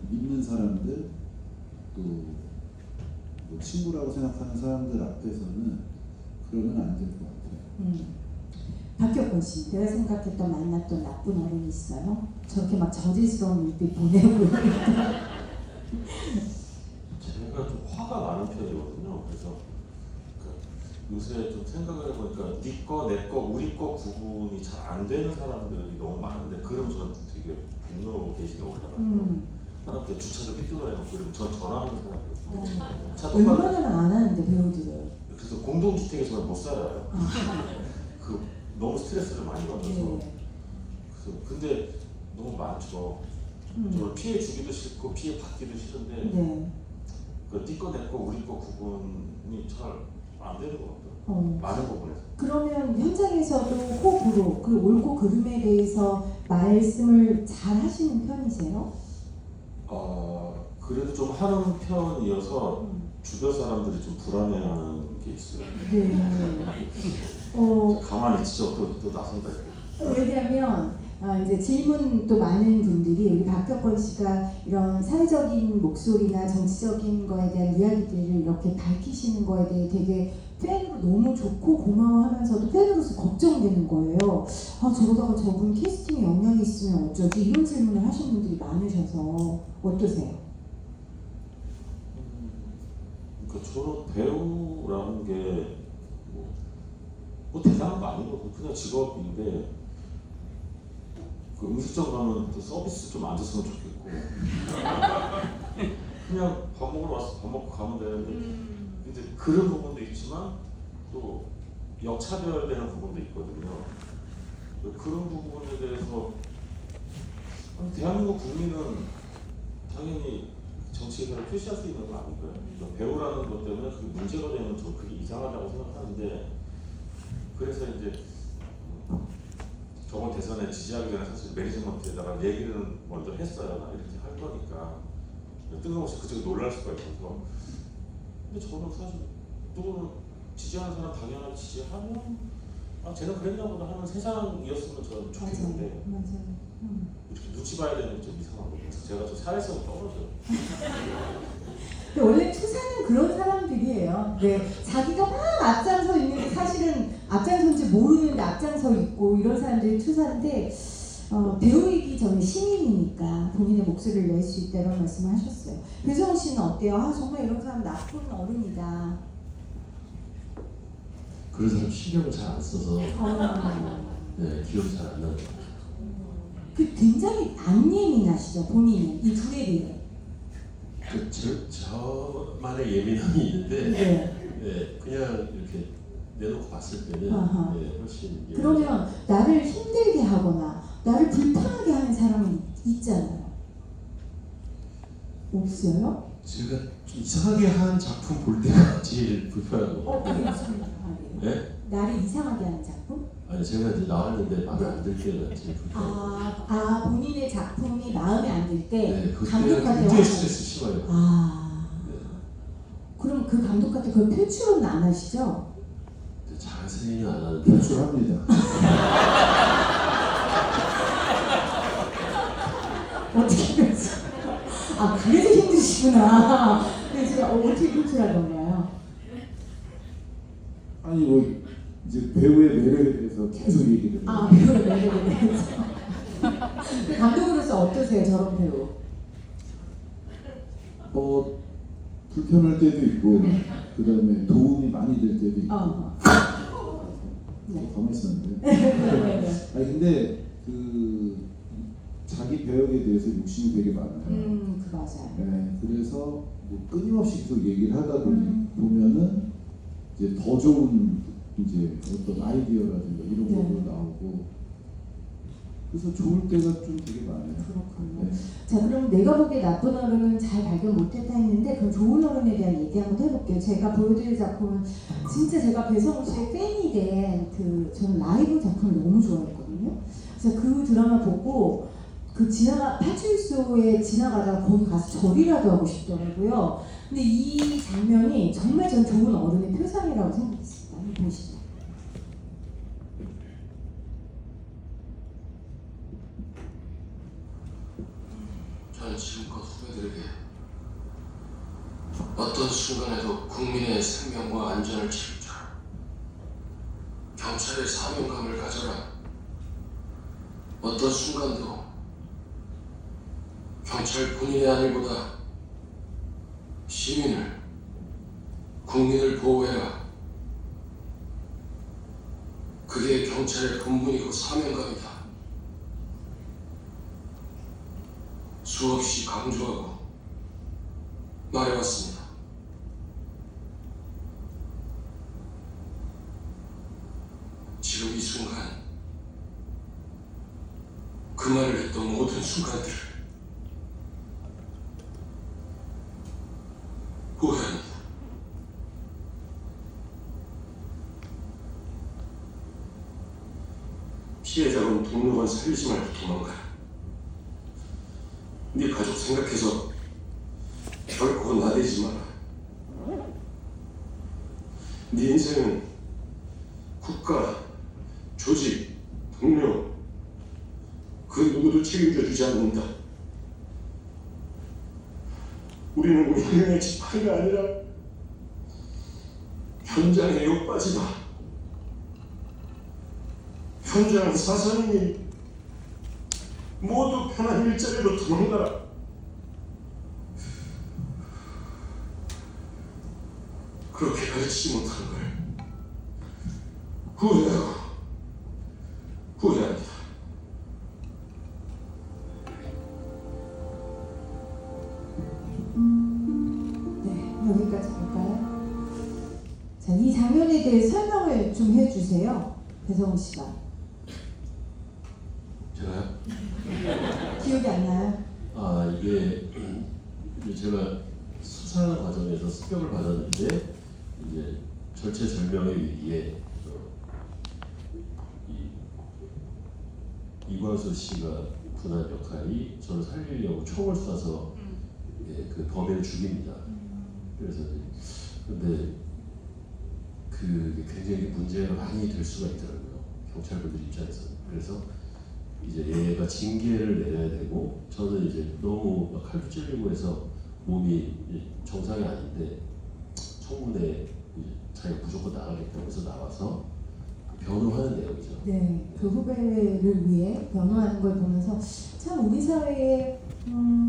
[SPEAKER 5] 믿는 사람들 또뭐 친구라고 생각하는 사람들 앞에서는 그러면 안 될 것 같아요.
[SPEAKER 1] 박혁권 씨, 내가 생각했던 만났던 나쁜 어른이 있어요? 저렇게 막 저질스러운 눈빛 보내고
[SPEAKER 3] 제가 좀 화가 많은 편이거든요. 그래서 요새 좀 생각을 해보니까 네 거, 내 거, 우리 거 구분이 잘 안 되는 사람들이 너무 많은데 그러면 저는 되게 분노 대신에 올라가요. 사람들 주차도 삐뚤어내고 그러면 전 전화하는 사람이거든요.
[SPEAKER 1] 얼마나 안 하는데 배우들은.
[SPEAKER 3] 그래서 공동주택에서는 못 살아요. 그 너무 스트레스를 많이 받아서.
[SPEAKER 1] 네.
[SPEAKER 3] 그래서 근데 너무 많죠. 저는 피해 주기도 싫고 피해 받기도 싫은데
[SPEAKER 1] 네.
[SPEAKER 3] 그 네 거, 내 거, 우리 거 구분이 잘 안 되는 것 같아요. 많은 부분에서.
[SPEAKER 1] 그러면 현장에서도 호불호, 그 옳고 그름에 대해서 말씀을 잘 하시는 편이세요?
[SPEAKER 3] 그래도 좀 하는 편이어서 주변 사람들이 좀 불안해하는 게 있어요.
[SPEAKER 1] 네.
[SPEAKER 3] 가만히 있죠. 또 나선다.
[SPEAKER 1] 왜냐하면 이제 질문 또 많은 분들이 우리 박혁권 씨가 이런 사회적인 목소리나 정치적인 거에 대한 이야기들을 이렇게 밝히시는 거에 대해 되게 팬으로 너무 좋고 고마워하면서도 팬으로서 걱정되는 거예요. 저러다가 저분 캐스팅에 영향이 있으면 어쩌지? 이런 질문을 하시는 분들이 많으셔서 어떠세요?
[SPEAKER 3] 그러니까 저는 배우라는 게 뭐 대단한 거 아니거든요. 그냥 직업인데 그 음식점 가면 또 서비스 좀 안 줬으면 좋겠고 그냥 밥 먹으러 와서 밥 먹고 가면 되는데 근데 그런 부분도 있지만 또 역차별되는 부분도 있거든요. 그런 부분에 대해서 대한민국 국민은 당연히 정치인을 표시할 수 있는 건 아니고요. 그러니까 배우라는 것 때문에 그게 문제가 되면 저 그게 이상하다고 생각하는데 그래서 이제 저번 대선에 지지하기 전에 사실 매니지먼트에다가 얘기를 먼저 했어요. 나 이렇게 할 거니까 뜬금없이 그쪽이 놀랄 수가 있어서 근데 저는 사실 누구는 지지하는 사람 당연하게 지지하면 쟤는 그랬나 보다 하는 세상이었으면 저는 좋겠는데 이렇게 눈치 봐야 되는 게 좀 이상한 거예요. 제가 좀 사회성이 떨어져요.
[SPEAKER 1] 근데 원래 투사는 그런 사람들이에요. 네, 자기가 막 앞장서 있는데 사실은 앞장서인지 모르는데 앞장서 있고 이런 사람들이 투사인데 배우이기 전에 시민이니까 본인의 목소리를 낼 수 있다 이런 말씀을 하셨어요. 배성훈 씨는 어때요? 정말 이런 사람 나쁜 어른이다.
[SPEAKER 2] 그런 사람 신경을 잘 안 써서 네, 기억이 잘 안 나요.
[SPEAKER 1] 그 굉장히 안 예민하시죠 본인은 이 둘에 대해.
[SPEAKER 2] 저만의 예민함이 있는데 네, 그냥 이렇게 내놓고 봤을 때는 네, 훨씬
[SPEAKER 1] 그러면 나를 힘들게 하거나 나를 불편하게 하는 사람은 있잖아요. 없어요?
[SPEAKER 2] 제가 좀 이상하게 한 작품 볼 때가 제일 불편하고
[SPEAKER 1] 그게 무슨 말이에요?
[SPEAKER 2] 네?
[SPEAKER 1] 나를 이상하게 하는 작품?
[SPEAKER 2] 아니 제가 이제 나왔는데 마음에 안 들 때가 제일 불편하고
[SPEAKER 1] 본인의 작품이 마음에 안 들 때
[SPEAKER 2] 네, 그때는
[SPEAKER 1] 감독한테
[SPEAKER 2] 굉장히 스트레스 심해요.
[SPEAKER 1] 네. 그럼 그 감독한테 그걸 표출은 안 하시죠?
[SPEAKER 2] 자세히는 안 하는데
[SPEAKER 5] 표출합니다.
[SPEAKER 1] 어떻게 그러지? 그래서 힘드시구나. 그래서 어떻게 표출할 건가요?
[SPEAKER 5] 아니 뭐 이제 배우의 매력에 대해서 계속 얘기를 해요.
[SPEAKER 1] 배우의 매력에 대해서. 그 감독으로서 어떠세요, 저런 배우?
[SPEAKER 5] 불편할 때도 있고 그 다음에 도움이 많이 될 때도 있고 가만히 있었는데 아니 근데 그 자기 배역에 대해서 욕심이 되게 많아요.
[SPEAKER 1] 그 맞아요.
[SPEAKER 5] 네, 그래서 뭐 끊임없이 계속 얘기를 하다 보면은 이제 더 좋은 이제 어떤 아이디어라든가 이런 것도 나오고 그래서 좋을 때가 좀 되게 많아요.
[SPEAKER 1] 그렇군요.
[SPEAKER 5] 네.
[SPEAKER 1] 자, 그럼 내가 보기에 나쁜 어른은 잘 발견 못했다 했는데 그럼 좋은 어른에 대한 얘기 한번 해볼게요. 제가 보여드릴 작품은 진짜 제가 배성우 씨의 팬이 된 저는 라이브 작품을 너무 좋아했거든요. 그래서 그 드라마 보고 그 파출소에 지나가다가 거기 가서 절이라도 하고 싶더라고요. 근데 이 장면이 정말 전 좋은 어른의 표상이라고 생각했습니다. 한번 보시죠.
[SPEAKER 2] 저는 지금껏 후배들에게 어떤 순간에도 국민의 생명과 안전을 지키자. 경찰의 사명감을 가져라. 어떤 순간도 경찰 본인의 안일보다 시민을, 국민을 보호해라. 그게 경찰의 본분이고 사명감이다. 수없이 강조하고 말해왔습니다. 지금 이 순간, 그 말을 했던 모든 순간들을 후회합니다.
[SPEAKER 3] 피해자는 동료가 살리지 말고 도망가라. 네 가족 생각해서 결코 나대지 마라. 네 인생은 국가, 조직, 동료 그 누구도 책임져 주지 않는다. 우리는 운명의 지팡이가 아니라 현장의 욕바지다. 현장 사선이니 모두 편한 일자리로 도망가라. 그렇게 가르치지 못한 걸 후회하고 후회합니다.
[SPEAKER 1] 네, 여기까지 볼까요? 자, 이 장면에 대해 설명을 좀 해주세요. 배성우 씨가.
[SPEAKER 2] 제가요?
[SPEAKER 1] 기억이 안 나요?
[SPEAKER 2] 아, 이게 제가 수사하는 과정에서 습격을 받았는데 이제 절체절명의 위기에 이광수 씨가 분한 역할이 저를 살리려고 총을 쏴서 그 범인을 죽입니다. 그래서 근데 그게 굉장히 문제가 많이 될 수가 있더라고요. 경찰분들 입장에서는. 그래서 이제 얘가 징계를 내려야 되고 저는 이제 너무 막 칼도 찔리고 해서 몸이 정상이 아닌데 청문회 자기가 무조건 나가겠다고 해서 나와서 변호하는 내용이죠.
[SPEAKER 1] 네, 그 후배를 위해 변호하는 걸 보면서 참 우리 사회에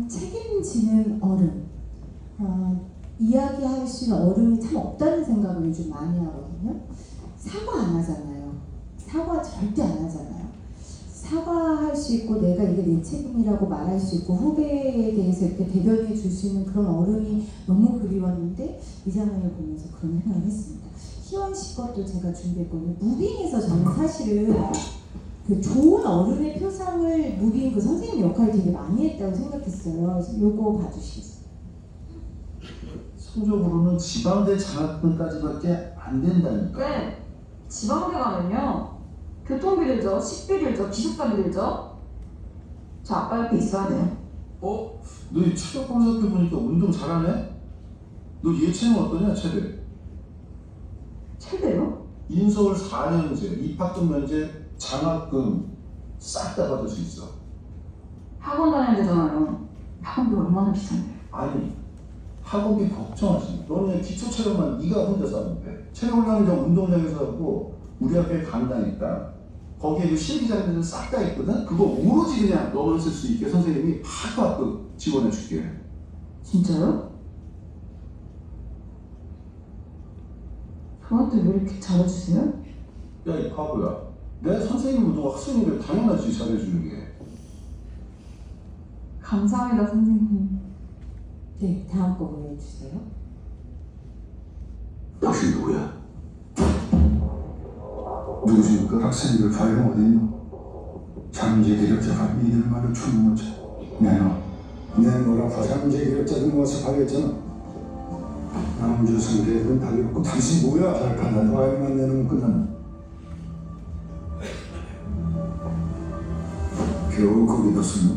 [SPEAKER 1] 책임지는 어른, 이야기할 수 있는 어른이 참 없다는 생각을 요즘 많이 하거든요. 사과 안 하잖아요. 사과 절대 안 하잖아요. 사과할 수 있고 내가 이게 내 책임이라고 말할 수 있고 후배에 대해서 이렇게 대변해 줄 수 있는 그런 어른이 너무 그리웠는데 이 장면을 보면서 그런 생각을 했습니다. 희원 씨 것도 제가 준비했거든요. 무빙에서 저는 사실은 그 좋은 어른의 표상을 무빙 그 선생님 역할을 되게 많이 했다고 생각했어요. 요거 봐주시겠어요?
[SPEAKER 5] 성적으로는 지방대 장학금까지밖에 안 된다니까.
[SPEAKER 9] 네, 지방대 가면요 교통비 들죠, 식비 들죠, 기숙사비 들죠. 저 아빠 옆에 있어야 돼요.
[SPEAKER 5] 어? 너 이 체력 검사표 보니까 운동 잘하네? 너 예체능 어떠냐, 체대?
[SPEAKER 9] 최대요?
[SPEAKER 5] 인서울 4년제, 입학금 면제, 장학금 싹 다 받을 수 있어.
[SPEAKER 9] 학원 다녀야 되잖아요. 학원비 얼마나 비싼데.
[SPEAKER 5] 아니, 학원비 걱정하지. 너는 기초 체력만 네가 혼자서 하면 돼. 체력 올라가는 저 운동장에서 하고 우리 앞에 강당 있다. 거기에 그 실기장들 싹 다 있거든. 그거 오로지 그냥 너만 쓸 수 있게 선생님이 하도 지원해 줄게.
[SPEAKER 9] 진짜요? 저한테 왜 이렇게 잘해주세요?
[SPEAKER 5] 야, 이 바보야. 내 선생님은 너 학생이면 당연하지 잘해주는 게.
[SPEAKER 9] 감사합니다 선생님.
[SPEAKER 1] 네, 다음 거 보여주세요.
[SPEAKER 8] 당신 누구야? 누구십니까?
[SPEAKER 10] 학생들 파일은 어딨노? 잠재 기력자가 이들 말을 추모하자. 내노라 잠재 기력자들 모아서 파일했잖아. 남주 성대들은 달렸고 당신 뭐야? 발칸한 파일만 내놓으면 끝나나. 겨우 거기다 쓰노?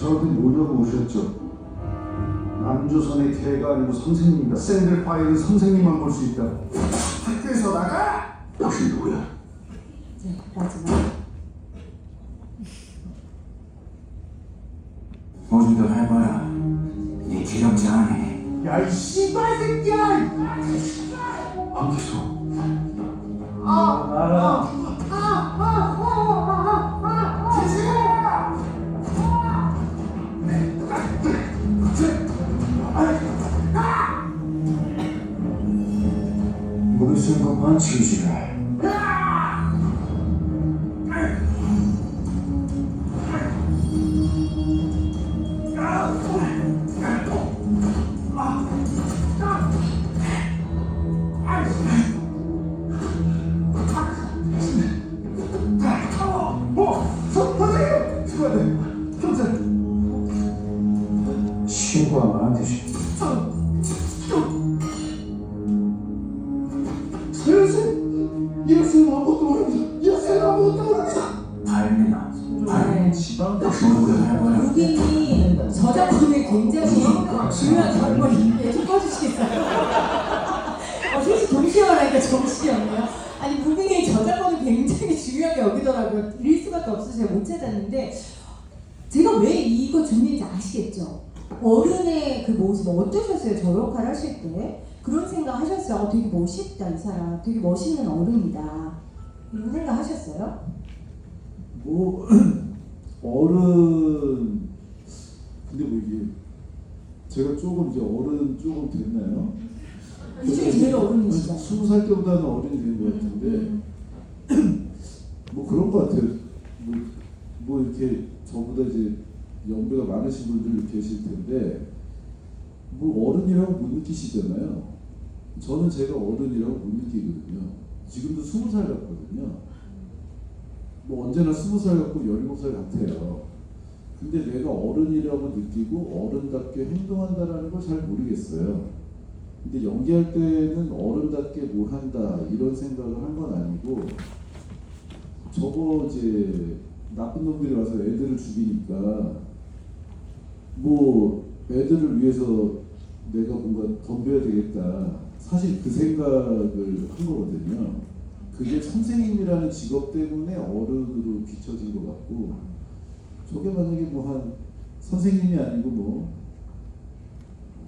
[SPEAKER 10] 저한테 뭐냐고 오셨죠? 남조선의 개가 아니고 선생님이다. 샌들파이는 선생님만 볼 수 있다. 학교에서 나가!
[SPEAKER 6] 당신 누구야?
[SPEAKER 1] 네, 마지막.
[SPEAKER 10] 뭐좀더 해봐라. 이 기력자 아니. 야, 이 씨발 새끼야! 황기수. 나라. 무슨 것만 지지라. 신고하면 안 되지. 이렇게 아무것도 모릅니다. 이렇게 아무것도 모릅니다. 알미나.
[SPEAKER 1] 네. 무빙이 저작권에 굉장히 중요한 결과를 계속 꺼주시겠어요? 셋이 동시에 말하니까 정신이 없네요. 아니 무빙의 저작권을 굉장히 중요하게 여기더라고요. 이럴 수밖에 없어서 제가 못 찾았는데 제가 왜 이거 준비인지 아시겠죠? 어른의 그 모습 어떠셨어요? 저 역할 하실 때 그런 생각 하셨어요? 되게 멋있다 이 사람, 되게 멋있는 어른이다 이런 생각 하셨어요?
[SPEAKER 5] 뭐 어른 근데 뭐 이게 제가 조금 이제 어른 조금 됐나요?
[SPEAKER 1] 이 중에 제일 어른이시죠?
[SPEAKER 5] 20살 때보다는 어른이 된 것 같은데 뭐 그런 것 같아요. 뭐 이렇게 저보다 이제 연배가 많으신 분들 계실 텐데 뭐 어른이라고 못 느끼시잖아요. 저는 제가 어른이라고 못 느끼거든요. 지금도 20살 같거든요. 뭐 언제나 20살 같고 17살 같아요. 근데 내가 어른이라고 느끼고 어른답게 행동한다라는 걸 잘 모르겠어요. 근데 연기할 때는 어른답게 뭘 한다 이런 생각을 한 건 아니고 저거 이제 나쁜 놈들이 와서 애들을 죽이니까 뭐 애들을 위해서 내가 뭔가 덤벼야 되겠다. 사실 그 생각을 한 거거든요. 그게 선생님이라는 직업 때문에 어른으로 비춰진 것 같고 저게 만약에 뭐 한 선생님이 아니고 뭐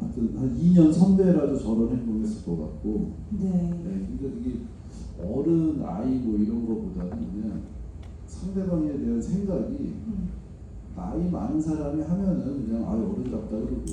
[SPEAKER 5] 하여튼 한 2년 선배라도 저런 행동했을 것 같고
[SPEAKER 1] 네.
[SPEAKER 5] 그러니까 이게 어른 아이 뭐 이런 거보다는 그냥 상대방에 대한 생각이 나이 많은 사람이 하면은 그냥 어른답다 그러고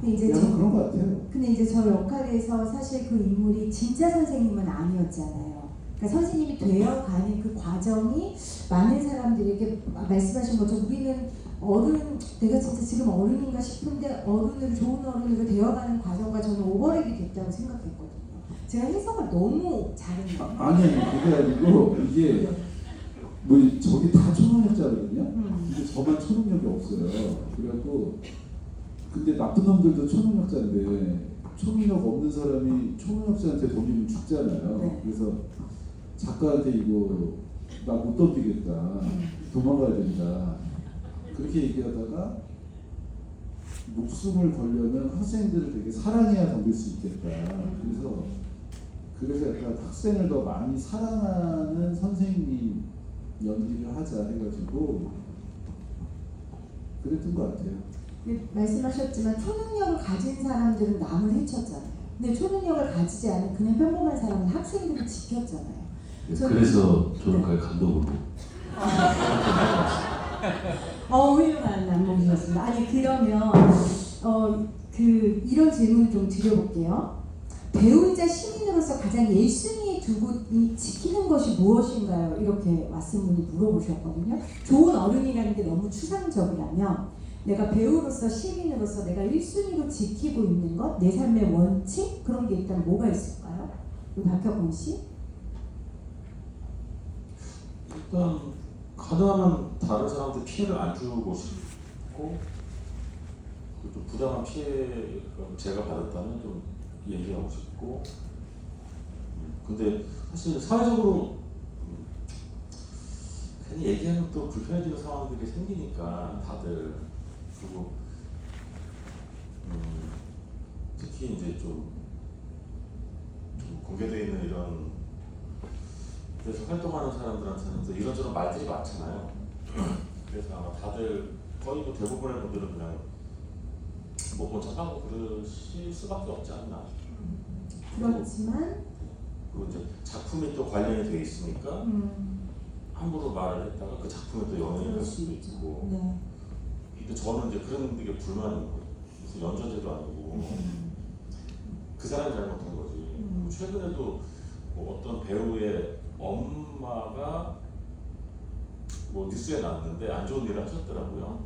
[SPEAKER 1] 근데 이제
[SPEAKER 5] 약간 그런 것 같아요.
[SPEAKER 1] 근데 이제 저 역할에서 사실 그 인물이 진짜 선생님은 아니었잖아요. 그러니까 선생님이 되어가는 그 과정이 많은 사람들에게 말씀하신 것처럼 우리는 어른, 내가 진짜 지금 어른인가 싶은데 어른으로 좋은 어른으로 되어가는 과정과 저는 오버랩이 됐다고 생각했거든요. 제가 해석을 너무 잘했네요.
[SPEAKER 5] 아니 그게 아니고 이게 뭐 저기 다 초능력자거든요. 근데 저만 초능력이 없어요. 그래갖고 근데 나쁜 놈들도 초능력자인데 초능력 없는 사람이 초능력자한테 덤비면 죽잖아요.
[SPEAKER 1] 네.
[SPEAKER 5] 그래서 작가한테 이거 나 못 덤비겠다. 도망가야 된다. 그렇게 얘기하다가 목숨을 걸려면 학생들을 되게 사랑해야 덤빌 수 있겠다. 그래서 약간 학생을 더 많이 사랑하는 선생님 연기를 하자 해가지고 그랬던 것 같아요.
[SPEAKER 1] 말씀하셨지만 초능력을 가진 사람들은 남을 해쳤잖아요. 근데 초능력을 가지지 않은 그냥 평범한 사람은 학생들을 지켰잖아요.
[SPEAKER 2] 그래서 저는 그 감독으로
[SPEAKER 1] 훌륭한 남봉이셨습니다. 아니 그러면 이런 질문 좀 드려볼게요. 배우이자 시민으로서 가장 1순위에 두고 지키는 것이 무엇인가요? 이렇게 왔은 분이 물어보셨거든요. 좋은 어른이라는 게 너무 추상적이라면 내가 배우로서 시민으로서 내가 1순위로 지키고 있는 것, 내 삶의 원칙 그런 게 일단 뭐가 있을까요? 우리 박혁공 씨?
[SPEAKER 3] 일단 가능하면 다른 사람한테 피해를 안 주고 싶고 좀 부당한 피해를 제가 받았다면 좀 얘기하고 싶고 근데 사실 사회적으로 괜히 얘기하면 또 불편해지는 상황들이 생기니까 다들 그리고 특히 이제 좀 공개되어 있는 이런 데서 활동하는 사람들한테는 또 이런저런 말들이 많잖아요. 그래서 아마 다들 거의 뭐 대부분의 분들은 그냥 뭐 번쩍하고 그러실 수밖에 없지 않나.
[SPEAKER 1] 그렇지만
[SPEAKER 3] 그리고 이제 작품이 또 관련이 돼 있으니까 함부로 말을 했다가 그 작품에 또 영향이 갈 수도 있고.
[SPEAKER 1] 네.
[SPEAKER 3] 근데 저는 이제 그런 게 불만인 거예요. 무슨 연좌제도 아니고 그 사람이 잘못한 거지. 최근에도 뭐 어떤 배우의 엄마가 뭐 뉴스에 나왔는데 안 좋은 일을 하셨더라고요.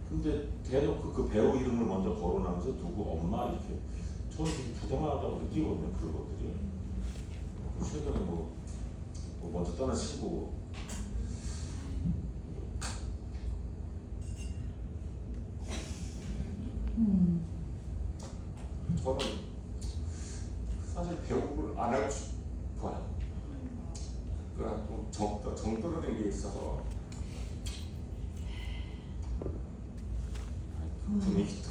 [SPEAKER 3] 근데 대놓고 그 배우 이름을 먼저 거론하면서 누구 엄마 이렇게 저는 되게 부당하다고 느끼거든요. 그런 것들이. 최근에 뭐 먼저 떠나시고 저는 사실 배우를 안 하고 싶어요. 그러나 좀 정떨어진 게 있어서 분위기도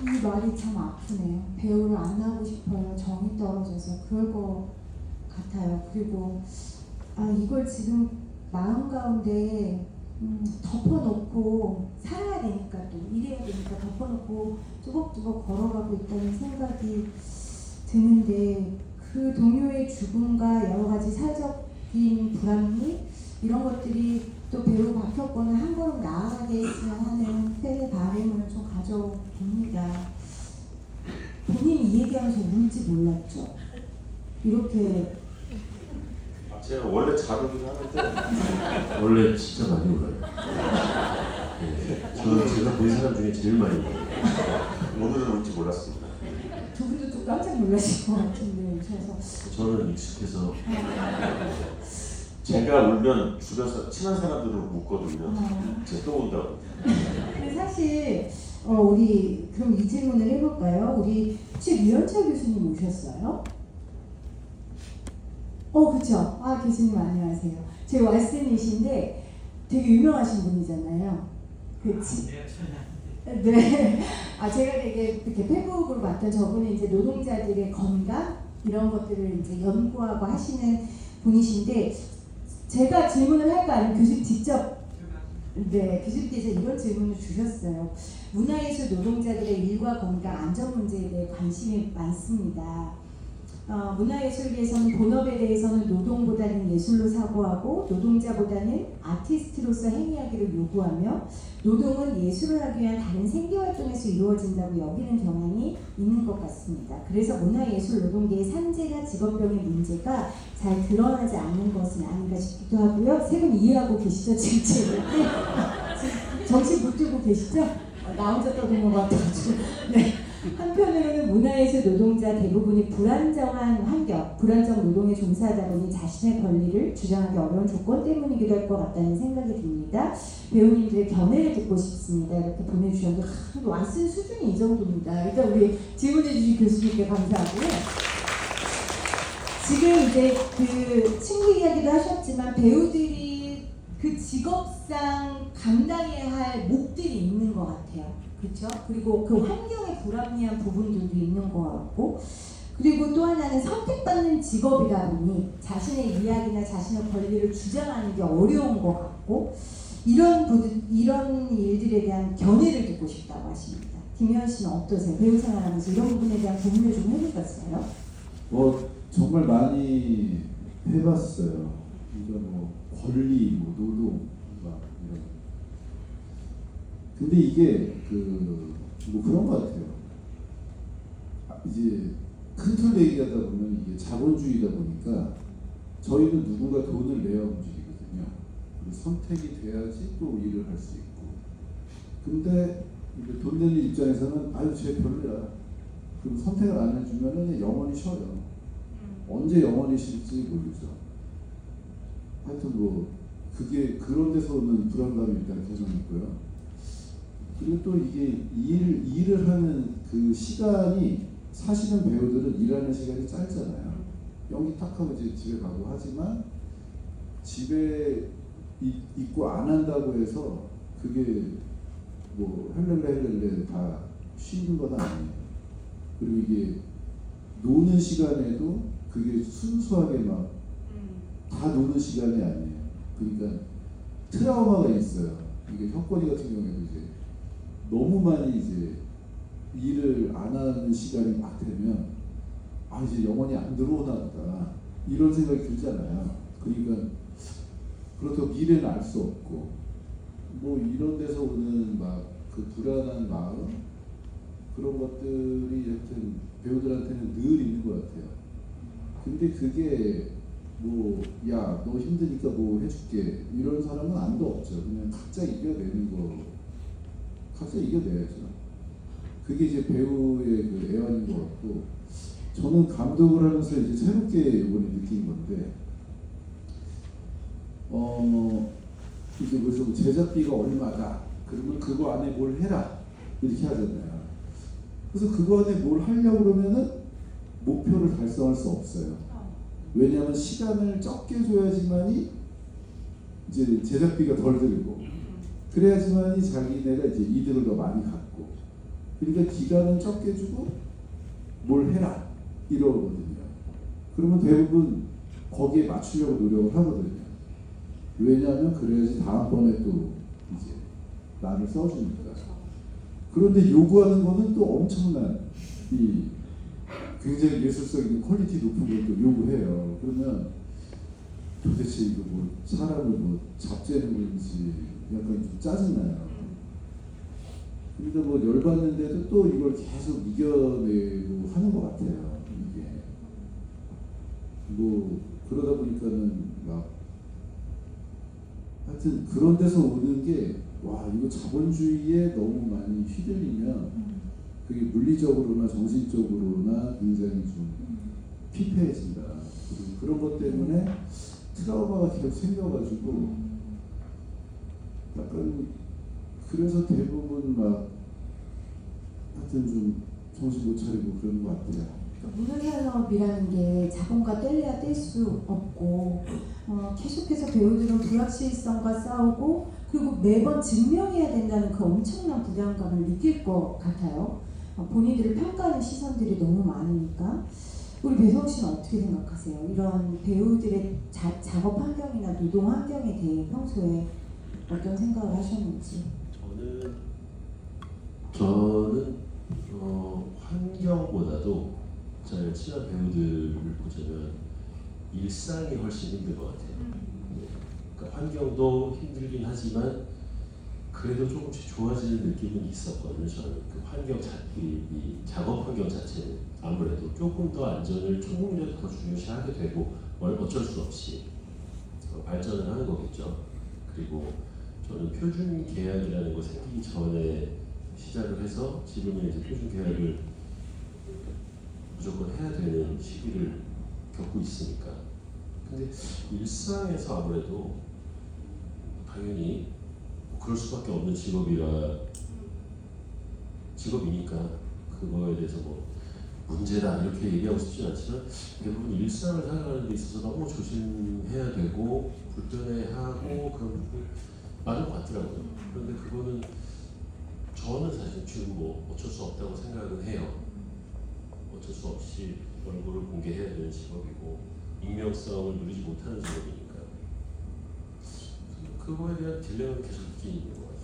[SPEAKER 1] 이 말이 참 아프네요. 배우를 안 하고 싶어요. 정이 떨어져서 그럴 것 같아요. 그리고 이걸 지금 마음 가운데 덮어놓고 살아야 되니까 또 일해야 되니까 덮어놓고 뚜벅뚜벅 걸어가고 있다는 생각이 드는데 그 동료의 죽음과 여러 가지 사적인 불합리 이런 것들이 또 배우 박혁권을 한 걸음 나아가게 했으면 하는 팬의 바람을 좀 가져봅니다. 본인이 이 얘기하면서 울지 몰랐죠. 이렇게
[SPEAKER 3] 제가 원래 잘 울긴 하는데
[SPEAKER 2] 원래 진짜 많이 울어요. 네. 저는 제가 본 사람 중에 제일 많이 울어요.
[SPEAKER 3] 오늘은 울지 몰랐습니다.
[SPEAKER 1] 두 분도 좀 깜짝 놀라실 것 같은데 그래서
[SPEAKER 2] 저는 익숙해서
[SPEAKER 3] 제가 울면 주변에서 친한 사람들은 웃거든요. 제가 또 운다고.
[SPEAKER 1] 근데 사실 우리 그럼 이 질문을 해볼까요? 우리 혹시 류현철 교수님 오셨어요? 그렇죠. 교수님 안녕하세요. 제 왓슨이신데 되게 유명하신 분이잖아요. 그치? 네. 제가 되게 이렇게 페북으로 봤던 저분은 이제 노동자들의 건강 이런 것들을 이제 연구하고 하시는 분이신데 제가 질문을 할까 아니면 교수님 직접 교수님께서 이런 질문을 주셨어요. 문화예술 노동자들의 일과 건강 안전 문제에 대해 관심이 많습니다. 문화예술계에서는 본업에 대해서는 노동보다는 예술로 사고하고 노동자보다는 아티스트로서 행위하기를 요구하며 노동은 예술을 하기 위한 다른 생계활동에서 이루어진다고 여기는 경향이 있는 것 같습니다. 그래서 문화예술 노동계의 산재나 직업병의 문제가 잘 드러나지 않는 것은 아닌가 싶기도 하고요. 세 분 이해하고 계시죠? 지금 정신 못 들고 계시죠? 나 혼자 떠드는 것 같아가지고. 네. 한편으로는 문화예술 노동자 대부분이 불안정한 환경, 불안정 노동에 종사하다 보니 자신의 권리를 주장하기 어려운 조건 때문이기도 할 것 같다는 생각이 듭니다. 배우님들의 견해를 듣고 싶습니다. 이렇게 보내주셨는데 왓슨 수준이 이 정도입니다. 일단 우리 질문해주신 교수님께 감사하고요. 지금 이제 그 친구 이야기도 하셨지만 배우들이 그 직업상 감당해야 할 몫들이 있는 것 같아요. 그렇죠? 그리고 그 환경에 불합리한 부분들도 있는 것 같고 그리고 또 하나는 선택받는 직업이다 보니 자신의 이야기나 자신의 권리를 주장하는 게 어려운 것 같고 이런 일들에 대한 견해를 듣고 싶다고 하십니다. 김희원 씨는 어떠세요? 배우 생활하면서 이런 부분에 대한 고민을 좀 해보셨어요?
[SPEAKER 5] 정말 많이 해봤어요. 그러니까 권리, 노동 막 이런. 근데 이게 그런 것 같아요. 이제 큰 틀로 얘기하다 보면 이게 자본주의다 보니까 저희는 누군가 돈을 내야 움직이거든요. 그리고 선택이 돼야지 또 일을 할 수 있고. 근데 돈 내는 입장에서는 쟤 별로야. 그럼 선택을 안 해주면은 영원히 쉬어요. 언제 영원히 쉴지 모르죠. 하여튼 그게 그런 데서 오는 불안감이 일단 계속 있고요. 그리고 또 이게 일을 하는 그 시간이 사실은 배우들은 일하는 시간이 짧잖아요. 연기 탁 하고 이제 집에 가고 하지만 집에 있고 안 한다고 해서 그게 뭐 헬렐레 다 쉬는 건 아니에요. 그리고 이게 노는 시간에도 그게 순수하게 막 다 노는 시간이 아니에요. 그러니까 트라우마가 있어요. 이게 혁권이 같은 경우에도 이제 너무 많이 이제 일을 안 하는 시간이 막 되면 아 이제 영혼이 안 들어오나 보다 이런 생각이 들잖아요. 그러니까 그렇다고 미래는 알 수 없고 뭐 이런 데서 오는 막 그 불안한 마음 그런 것들이 여튼 배우들한테는 늘 있는 것 같아요. 근데 그게 뭐 야 너 힘드니까 뭐 해줄게 이런 사람은 아무도 없죠. 그냥 각자 이겨내는 거 각자 이겨내야죠. 그게 이제 배우의 그 애환인 것 같고 저는 감독을 하면서 이제 새롭게 이번에 느낀 건데 이제 그래서 제작비가 얼마다 그러면 그거 안에 뭘 해라 이렇게 하잖아요. 그래서 그거 안에 뭘 하려고 그러면은 목표를 달성할 수 없어요. 왜냐하면 시간을 적게 줘야지만이 이제 제작비가 덜 들고 그래야지만이 자기네가 이제 이득을 더 많이 갖고 그러니까 기간은 적게 주고 뭘 해라 이러거든요. 그러면 대부분 거기에 맞추려고 노력을 하거든요. 왜냐하면 그래야지 다음번에 또 이제 나를 써주니까. 그런데 요구하는 거는 또 엄청난 이 굉장히 예술성 있는 퀄리티 높은 걸 또 요구해요. 그러면 도대체 이거 뭐 사람을 뭐 잡재는 건지 약간 좀 짜증나요. 그러니까 뭐 열받는데도 또 이걸 계속 이겨내고 하는 것 같아요. 이게 뭐 그러다 보니까는 막 하여튼 그런 데서 오는 게 와 이거 자본주의에 너무 많이 휘둘리면 그게 물리적으로나 정신적으로나 굉장히 좀 피폐해진다. 그리고 그런 것 때문에 트라우마가 계속 생겨가지고 약간 그래서 대부분 막 하여튼 좀 정신 못 차리고 그러는 것 같아요.
[SPEAKER 1] 문화산업이라는 게 자본과 뗄래야 뗄 수 없고 계속해서 배우들은 불확실성과 싸우고 그리고 매번 증명해야 된다는 그 엄청난 부담감을 느낄 것 같아요. 본인들을 평가하는 시선들이 너무 많으니까. 우리 배성우 씨는 어떻게 생각하세요? 이런 배우들의 작업 환경이나 노동 환경에 대해 평소에 어떤 생각을 하셨는지?
[SPEAKER 2] 저는 환경보다도 잘 친한 배우들을 보자면 일상이 훨씬 힘든 것 같아요. 그러니까 환경도 힘들긴 하지만 그래도 조금씩 좋아지는 느낌은 있었거든요. 저는 그 환경 이 작업 환경 자체는 아무래도 조금 더 안전을 조금이라도 더 중요시하게 되고 어쩔 수 없이 발전을 하는 거겠죠. 그리고 저는 표준 계약이라는 거 생기기 전에 시작을 해서 지금은 이제 표준 계약을 무조건 해야 되는 시기를 겪고 있으니까. 근데 일상에서 아무래도 당연히 그럴 수밖에 없는 직업이니까 그거에 대해서 뭐 문제다 이렇게 얘기하고 싶진 않지만 대부분 일상을 살아가는 데 있어서 너무 조심해야 되고 불편해하고 그런 부분이 많은 것 같더라고요. 그런데 그거는 저는 사실 지금 뭐 어쩔 수 없다고 생각은 해요. 어쩔 수 없이 얼굴을 공개해야 되는 직업이고 익명성을 누리지 못하는 직업이니까 그거에 대한 딜레마는 계속 있긴 있는 것 같아요.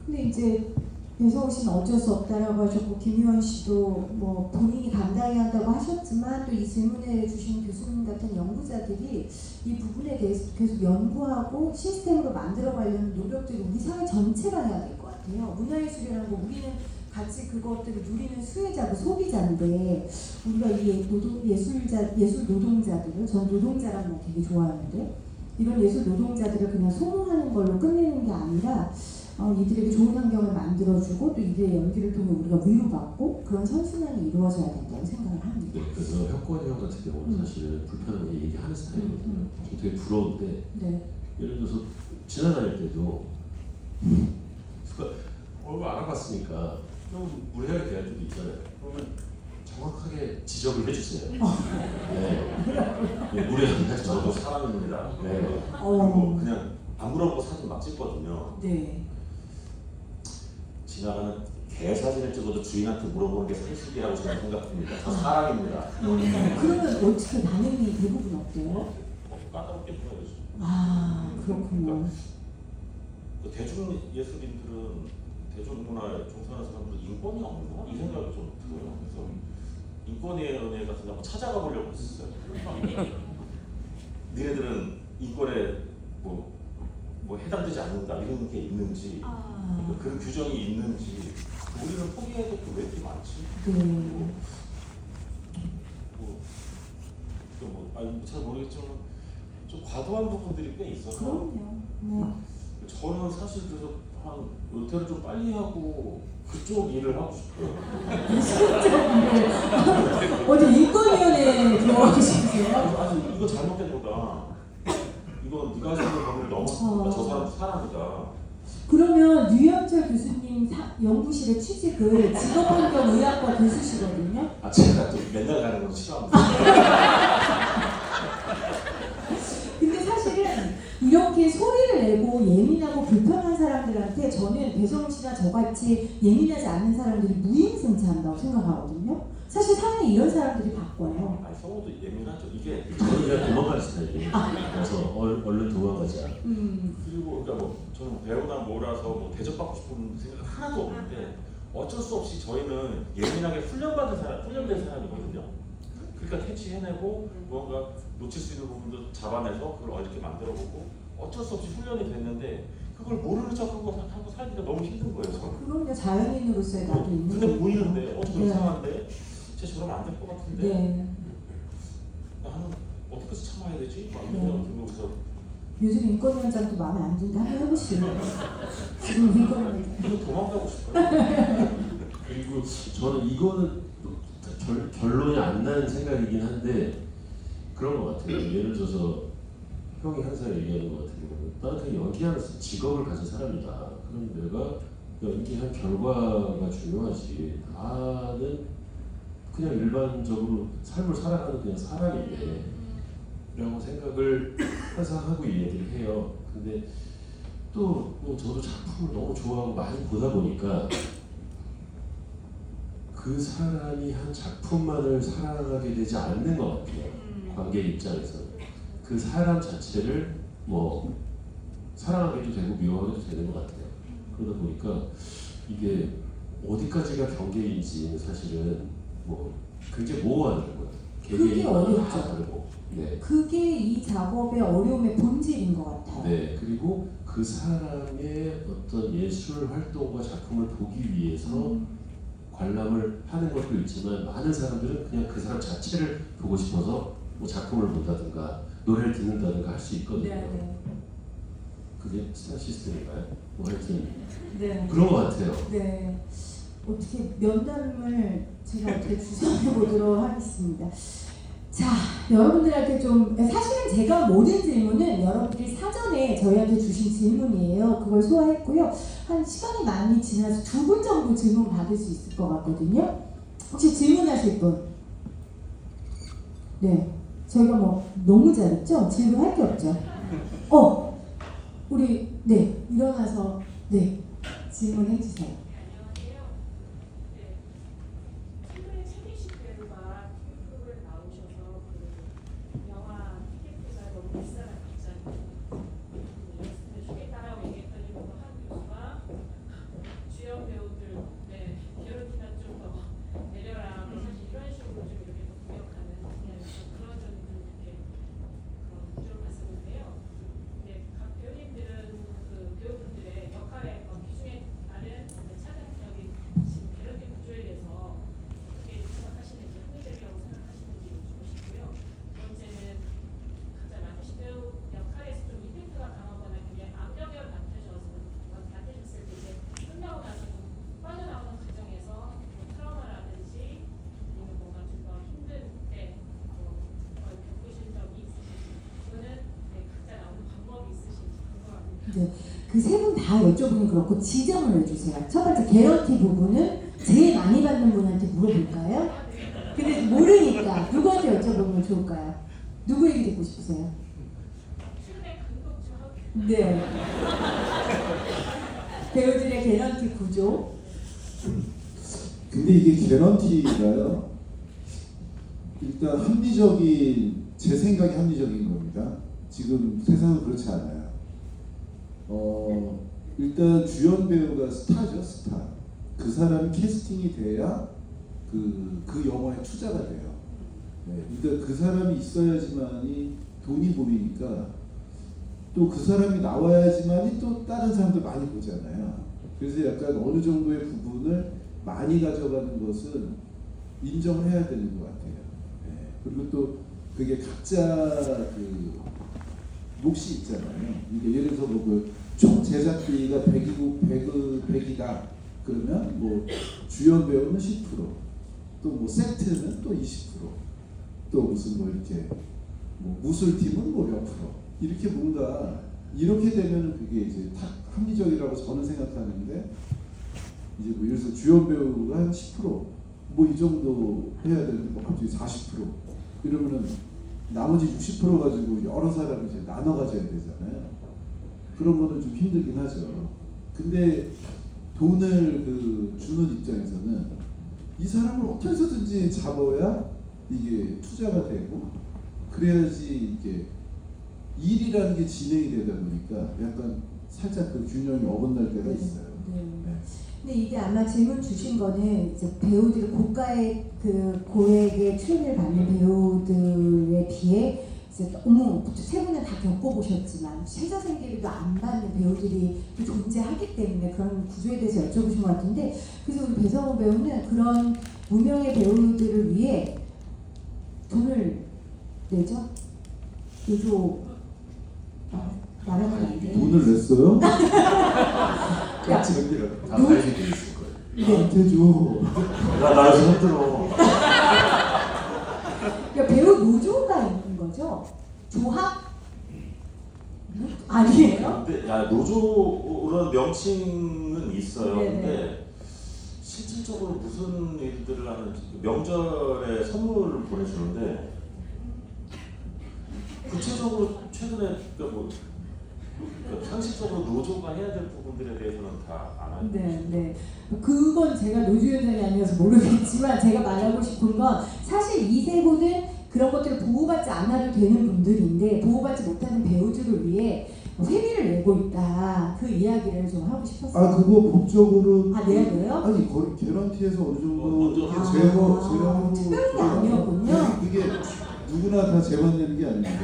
[SPEAKER 1] 근데 이제 배성우 씨는 어쩔 수 없다라고 하셨고 김유원 씨도 뭐 본인이 감당해야 한다고 하셨지만 또 이 질문을 주신 교수님 같은 연구자들이 이 부분에 대해서 계속 연구하고 시스템으로 만들어가려는 노력들이 우리 사회 전체가 해야 될 것 같아요. 문화예술이라는 거 우리는 같이 그것들을 누리는 수혜자고 소비자인데 우리가 이 예술 노동자들을 전 노동자라는 거 되게 좋아하는데 이런 예술 노동자들을 그냥 소모하는 걸로 끝내는 게 아니라 이들에게 좋은 환경을 만들어주고 또 이들의 연기를 통해 우리가 위로받고 그런 선순환이 이루어져야 된다고 생각을 합니다.
[SPEAKER 2] 네, 그래서 혁권이 형 같은 경우는 사실은 불편하게 얘기하는 스타일이거든요. 저 되게 부러운데
[SPEAKER 1] 네.
[SPEAKER 2] 예를 들어서 지나다닐 때도 얼굴 알아봤으니까 좀 무례하게 대할 때도 있잖아요. 그러면 정확하게 지적을 해주세요. 네, 무례하지
[SPEAKER 3] 저도
[SPEAKER 2] 말고.
[SPEAKER 3] 사람입니다.
[SPEAKER 2] 네.
[SPEAKER 3] 그리고 그냥 안 물어보고 사진 막 찍거든요.
[SPEAKER 1] 네.
[SPEAKER 3] 지나가는 개 사진을 찍어도 주인한테 물어보는 게 상식이라고 저는 생각합니다. 저 사람입니다.
[SPEAKER 1] 그러면 어떻게 반응이 대부분 어때요?
[SPEAKER 3] 까다롭게 보여야죠.
[SPEAKER 1] 아, 그렇군요.
[SPEAKER 3] 그 대중 예술인들은 대중문화에 종사하는 사람들은 인권이 없나? 이 생각이 좀 들어요. 그래서 인권위원회 같은 데 한번 찾아가 보려고 했었어요. 니네들은 인권에 뭐 해당되지 않는다 이런 게 있는지 그런 규정이 있는지 우리는 포기해도 왜 이렇게 많지?
[SPEAKER 1] 네.
[SPEAKER 3] 잘 모르겠지만 좀 과도한 부분들이 꽤 있어서
[SPEAKER 1] 그럼요. 네.
[SPEAKER 3] 저는 사실 그래서 한 은퇴를 좀 빨리 하고 그쪽 일을 하고 싶어요.
[SPEAKER 1] 어제 인권위원회 들어가고 싶으세요?
[SPEAKER 3] 아니 이거 잘못된 거다. 이거 네가 하는 범위를 넘었으니까 저 사람도 사람이다.
[SPEAKER 1] 그러면 류현철 교수님 연구실의 취직을 직업환경의학과 교수시거든요.
[SPEAKER 3] 아 제가 또 맨날 가는 건 싫어합니다.
[SPEAKER 1] 근데 사실은 이렇게 소리를 내고 예민하고 불편한 사람들한테 저는 배성우 씨나 저같이 예민하지 않는 사람들이 무임승차한다고 생각하거든요. 사실 사회에 이런 사람들이 바꿔요.
[SPEAKER 3] 아니 성우도 예민하죠. 이게
[SPEAKER 2] 저는 그냥 도망가는 스타일이에요. 그래서 얼른 도망가자.
[SPEAKER 3] 그리고 그러니까 뭐 저는 배우나 뭐라서 뭐 대접받고 싶은 생각 하나도 없는데 어쩔 수 없이 저희는 예민하게 훈련된 사람이거든요. 그러니까 캐치해내고 뭔가 놓칠 수 있는 부분도 잡아내서 그걸 어렵게 만들어보고 어쩔 수 없이 훈련이 됐는데 그걸 모르는 척하고 살기가 너무 힘든 거예요. 저는.
[SPEAKER 1] 그럼요. 자연인으로서의 나도 있는
[SPEAKER 3] 근데
[SPEAKER 1] 거고.
[SPEAKER 3] 보이는데 좀
[SPEAKER 1] 네.
[SPEAKER 3] 이상한데 쟤 저러면 안 될 것 같은데
[SPEAKER 1] 네.
[SPEAKER 3] 나는 어떻게 해서 참아야 되지? 막
[SPEAKER 1] 네.
[SPEAKER 3] 이런 생각이 들면서
[SPEAKER 1] 요즘 인권위원장도 마음에 안 드는데 한번 해보시죠. 지금 인권위원장.
[SPEAKER 3] 이거 도망가고 싶어요.
[SPEAKER 2] 그리고 저는 이거는 결론이 안 나는 생각이긴 한데 그런 것 같아요. 예를 들어서 형이 항상 얘기하는 것 같은 경우는 나는 그냥 연기하는 직업을 가진 사람이다. 그럼 내가 연기한 결과가 중요하지. 나는 그냥 일반적으로 삶을 살아가는 그냥 사람인데 라고 생각을 항상 하고 이 얘기를 해요. 근데 또 뭐 저도 작품을 너무 좋아하고 많이 보다 보니까 그 사람이 한 작품만을 사랑하게 되지 않는 것 같아요. 관객 입장에서 그 사람 자체를 뭐 사랑하게도 되고 미워하게도 되는 것 같아요. 그러다 보니까 이게 어디까지가 경계인지 사실은 뭐 굉장히 모호하더라고요.
[SPEAKER 1] 그게 어렵죠.
[SPEAKER 2] 다르고. 네.
[SPEAKER 1] 그게 이 작업의 어려움의 본질인 것 같아요.
[SPEAKER 2] 네. 그리고 그 사람의 어떤 예술 활동과 작품을 보기 위해서 관람을 하는 것도 있지만 많은 사람들은 그냥 그 사람 자체를 보고 싶어서 뭐 작품을 본다든가 노래를 듣는다든가 할 수 있거든요.
[SPEAKER 1] 네.
[SPEAKER 2] 그게 스타 시스템인가요? 뭐 하여튼
[SPEAKER 1] 네.
[SPEAKER 2] 그런 것 같아요.
[SPEAKER 1] 네. 어떻게 면담을 제가 어떻게 구성해 보도록 하겠습니다. 자, 여러분들한테 좀 사실은 제가 모든 질문은 여러분들이 사전에 저희한테 주신 질문이에요. 그걸 소화했고요. 한 시간이 많이 지나서 2분 정도 질문 받을 수 있을 것 같거든요. 혹시 질문하실 분? 네. 저희가 뭐 너무 잘했죠? 질문할 게 없죠? 우리 네 일어나서 네 질문해 주세요.
[SPEAKER 4] 안녕하세요. 네. 최근에 최민식 배우가 TV프로그램 나오셔서 그 영화 티켓표가 너무 비싸다고 했잖아요. 연습을 주겠다라고 얘기했더니 뭐 한 교수가 주연 배우들 게러티나 좀 더 내려라. 사실 이런 식으로 좀 이렇게 공격하는 그런 점이 좀 이렇게 문제로 봤었는데요. 근데 각 배우님들은 그 배우분들의 역할의 기준에 따른 차단력이 지금 게러티 구조에 대해서 어떻게 생각하시는지 합리적이라고 생각하시는지 여쭙고 싶고요. 두 번째는 각자 맡으신 배우 역할에서 좀 임팩트가 강하거나 굉장히 악역을 맡으셨을 때 이제 끝나고 나서 좀 빠져나오는 과정에서 뭐 트라우마라든지 아니면 뭔가 좀 더 힘든 때 겪으신 적이 있으신지 그거는 각자 나오는 방법이 있으신지 궁금합니다.
[SPEAKER 1] 네, 그 세 분 다 여쭤보니 그렇고 지정을 해주세요. 첫 번째 개런티 부분은 제일 많이 받는 분한테 물어볼까요? 알겠습니다. 누구한테 여쭤보면 좋을까요? 누구 얘기 듣고 싶으세요?
[SPEAKER 4] 최근에 감독 좀
[SPEAKER 1] 네. 배우들의 개런티 구조.
[SPEAKER 5] 근데 이게 개런티가요. 일단 합리적인 제 생각이 합리적인 겁니다. 지금 세상은 그렇지 않아요. 일단 주연 배우가 스타죠, 스타. 그 사람이 캐스팅이 돼야 그 영화에 투자가 돼요. 네, 그러니까 그 사람이 있어야지만이 돈이 모이니까 또 그 사람이 나와야지만이 또 다른 사람들 많이 보잖아요. 그래서 약간 어느 정도의 부분을 많이 가져가는 것은 인정을 해야 되는 것 같아요. 네, 그리고 또 그게 각자 그 몫이 있잖아요. 그러니까 예를 들어서 총 제작비가 100이다. 그러면 뭐 주연 배우는 10%, 또 뭐 세트는 또 20%, 또 무슨 뭐 이렇게 뭐 무술팀은 뭐 몇 프로 이렇게 뭔가 이렇게 되면은 그게 이제 딱 합리적이라고 저는 생각하는데 이제 뭐 예를 들어서 주연 배우가 한 10% 뭐 이 정도 해야 되는데 뭐 갑자기 40% 이러면은 나머지 60% 가지고 여러 사람이 이제 나눠 가져야 되잖아요. 그런 거는 좀 힘들긴 하죠. 근데 돈을 주는 입장에서는 이 사람을 어떻게 해서든지 잡아야 이게 투자가 되고 그래야지 이게 일이라는 게 진행이 되다 보니까 약간 살짝 그 균형이 어긋날 때가 있어요.
[SPEAKER 1] 네. 근데 이게 아마 질문 주신 거는 이제 배우들 고가의 그 고액의 출연을 받는 배우들에 비해 이제 너무 세 분은 다 겪어보셨지만 최저 생계비도 안 받는 배우들이 또 존재하기 때문에 그런 구조에 대해서 여쭤보신 것 같은데 그래서 우리 배성우 배우는 그런 무명의 배우들을 위해 돈을 내죠? 요조 말하면 안 돼요?
[SPEAKER 5] 돈을 냈어요?
[SPEAKER 1] 야,
[SPEAKER 2] 다 알게 돼 있을 거예요.
[SPEAKER 5] 나한테 줘.
[SPEAKER 3] 나 요즘 힘들어.
[SPEAKER 1] 그러니까 배우 노조가 있는 거죠? 조합? 아니에요?
[SPEAKER 3] 근데 야 노조라는 명칭은 있어요.
[SPEAKER 1] 네네.
[SPEAKER 3] 근데 실질적으로 무슨 일들을 하는지 명절에 선물을 보내주는데 구체적으로 최근에 그러니까 상식적으로 노조가 해야 될 부분들에 대해서는 다 안 하고
[SPEAKER 1] 네. 그건 제가 노조위원장이 아니어서 모르겠지만 제가 말하고 싶은 건 사실 이 세 분은 그런 것들을 보호받지 않아도 되는 분들인데 보호받지 못하는 배우들을 위해 회비를 내고 있다. 그 이야기를 좀 하고 싶었어요.
[SPEAKER 5] 아 그거 법적으로
[SPEAKER 1] 내야 돼요?
[SPEAKER 5] 아니 거의 개런티에서 어느 정도
[SPEAKER 3] 먼저
[SPEAKER 5] 이렇게
[SPEAKER 1] 아,
[SPEAKER 5] 제거
[SPEAKER 1] 특별한 게 아니었군요.
[SPEAKER 5] 그게 누구나 다 제만 내는 게 아닙니다.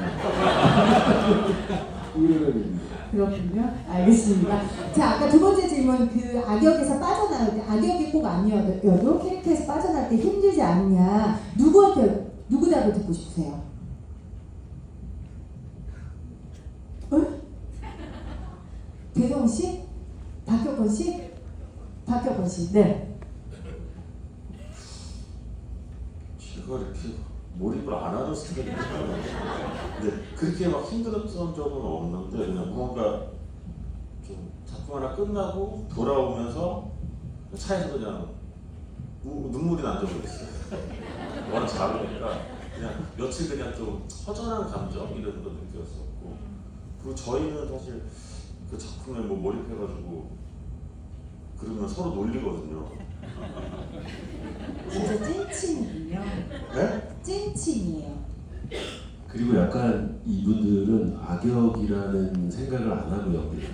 [SPEAKER 5] 의뢰가 됩니다.
[SPEAKER 1] 그렇군요. 알겠습니다. 자, 아까 두 번째 질문 그 악역에서 빠져나올 때 악역이 꼭 아니어도 캐릭터에서 빠져나올 때 힘들지 않냐? 누구 답을 듣고 싶으세요? 배성우 씨? 박혁건 씨? 박혁건 씨. 네.
[SPEAKER 3] 제가 이렇게 몰입을 안 하는 스타일이에요. 근데 그렇게 막 힘들었던 적은 없는데 그냥 뭔가 좀 작품 하나 끝나고 돌아오면서 차에서 그냥 눈물이 난 적이 있어요. 워낙 잘하니까 그냥 며칠 그냥 좀 허전한 감정 이런 거 느꼈었고 그리고 저희는 사실 그 작품에 뭐 몰입해가지고 그러면 서로 놀리거든요.
[SPEAKER 1] 진짜 찐친이군요.
[SPEAKER 3] 네?
[SPEAKER 1] 찐친이에요.
[SPEAKER 2] 그리고 약간 이분들은 악역이라는 생각을 안 하고 연기를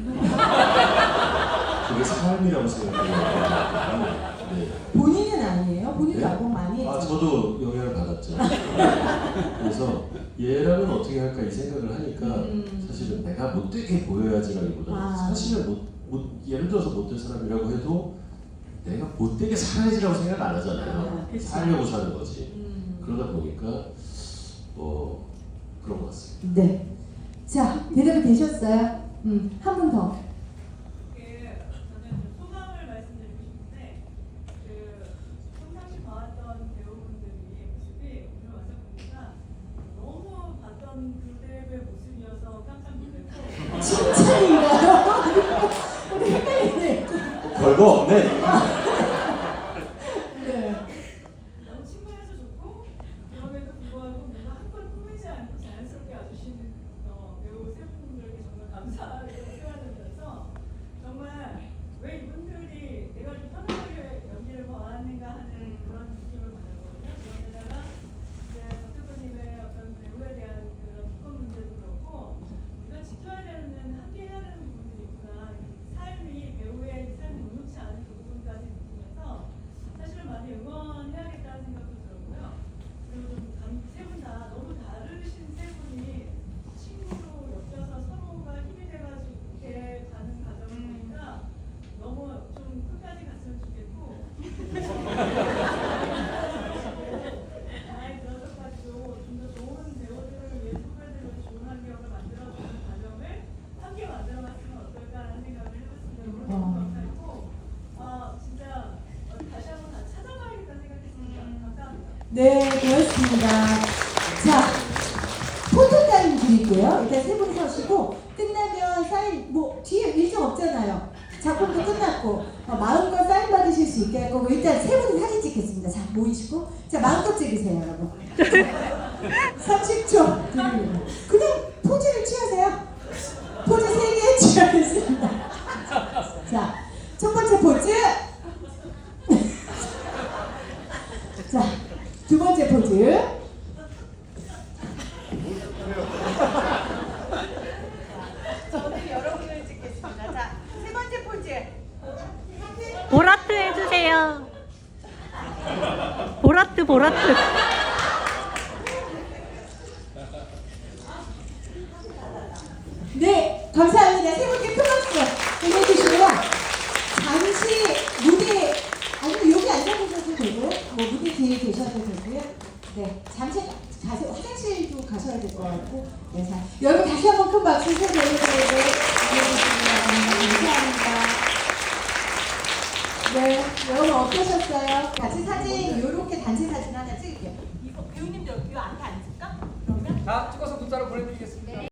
[SPEAKER 2] 그게 삶이라고 생각해요. 네.
[SPEAKER 1] 본인은 아니에요? 본인도
[SPEAKER 2] 네?
[SPEAKER 1] 악역 많이 했죠?
[SPEAKER 2] 저도 영향을 받았죠. 그래서 얘랑은 어떻게 할까 이 생각을 하니까 사실은 내가 못되게 보여야지라기보다는 사실은 예를 들어서 못된 사람이라고 해도 내가 못되게 살아야지라고 생각 안 하잖아요. 살려고 사는 거지. 그러다 보니까 그런 것 같습니다.
[SPEAKER 1] 네. 자, 대답이 되셨어요? 한 분 더.
[SPEAKER 4] 저는 소감을 말씀드리고 싶은데 평상시 봐왔던 배우분들이 모습이 오늘 와서 보니까 너무 봤던 그대의 모습이어서 깜짝 놀랐고
[SPEAKER 1] 칭찬인가요? 헷갈리네.
[SPEAKER 3] 별거 없네.
[SPEAKER 1] 네.
[SPEAKER 4] 너무 친근해서 좋고 그럼에도
[SPEAKER 1] 좋습니다. 자, 포토타임 드릴게요. 일단 세 분 서시고 끝나면 사인 뭐 뒤에 일정 없잖아요. 작품도 끝났고 마음껏 사인 받으실 수 있게 할 거고 일단 세 분 사진 찍겠습니다. 자, 모이시고 자 마음껏 찍으세요, 여러분. 30초 드립니다. 그냥 포즈를 취하세요. 포즈 3개 취하겠습니다. 자, 첫 번째 포즈. 자, 두 번째 포즈.
[SPEAKER 11] 저는 여러분을 찍겠습니다. 자, 세 번째 포즈.
[SPEAKER 12] 보라트 해주세요. 보라트, 보라트.
[SPEAKER 1] 네, 감사합니다. 세 분께 큰 박수 보내주시고요. 잠시 무대, 아니면 여기 앉아보셔도 되고요. 뭐 무대 뒤에 계셔도 되고요. 네, 잠시 가세요. 화장실도 가셔야 될 것 같고. 네, 자, 여러분 다시 한번 큰 박수 보내주시고 감사합니다. 네, 여러분 어떠셨어요? 같이 사진, 요렇게 단체 사진 하나 찍을게요.
[SPEAKER 11] 이거 배우님들 이 앞에 앉을까? 그러면?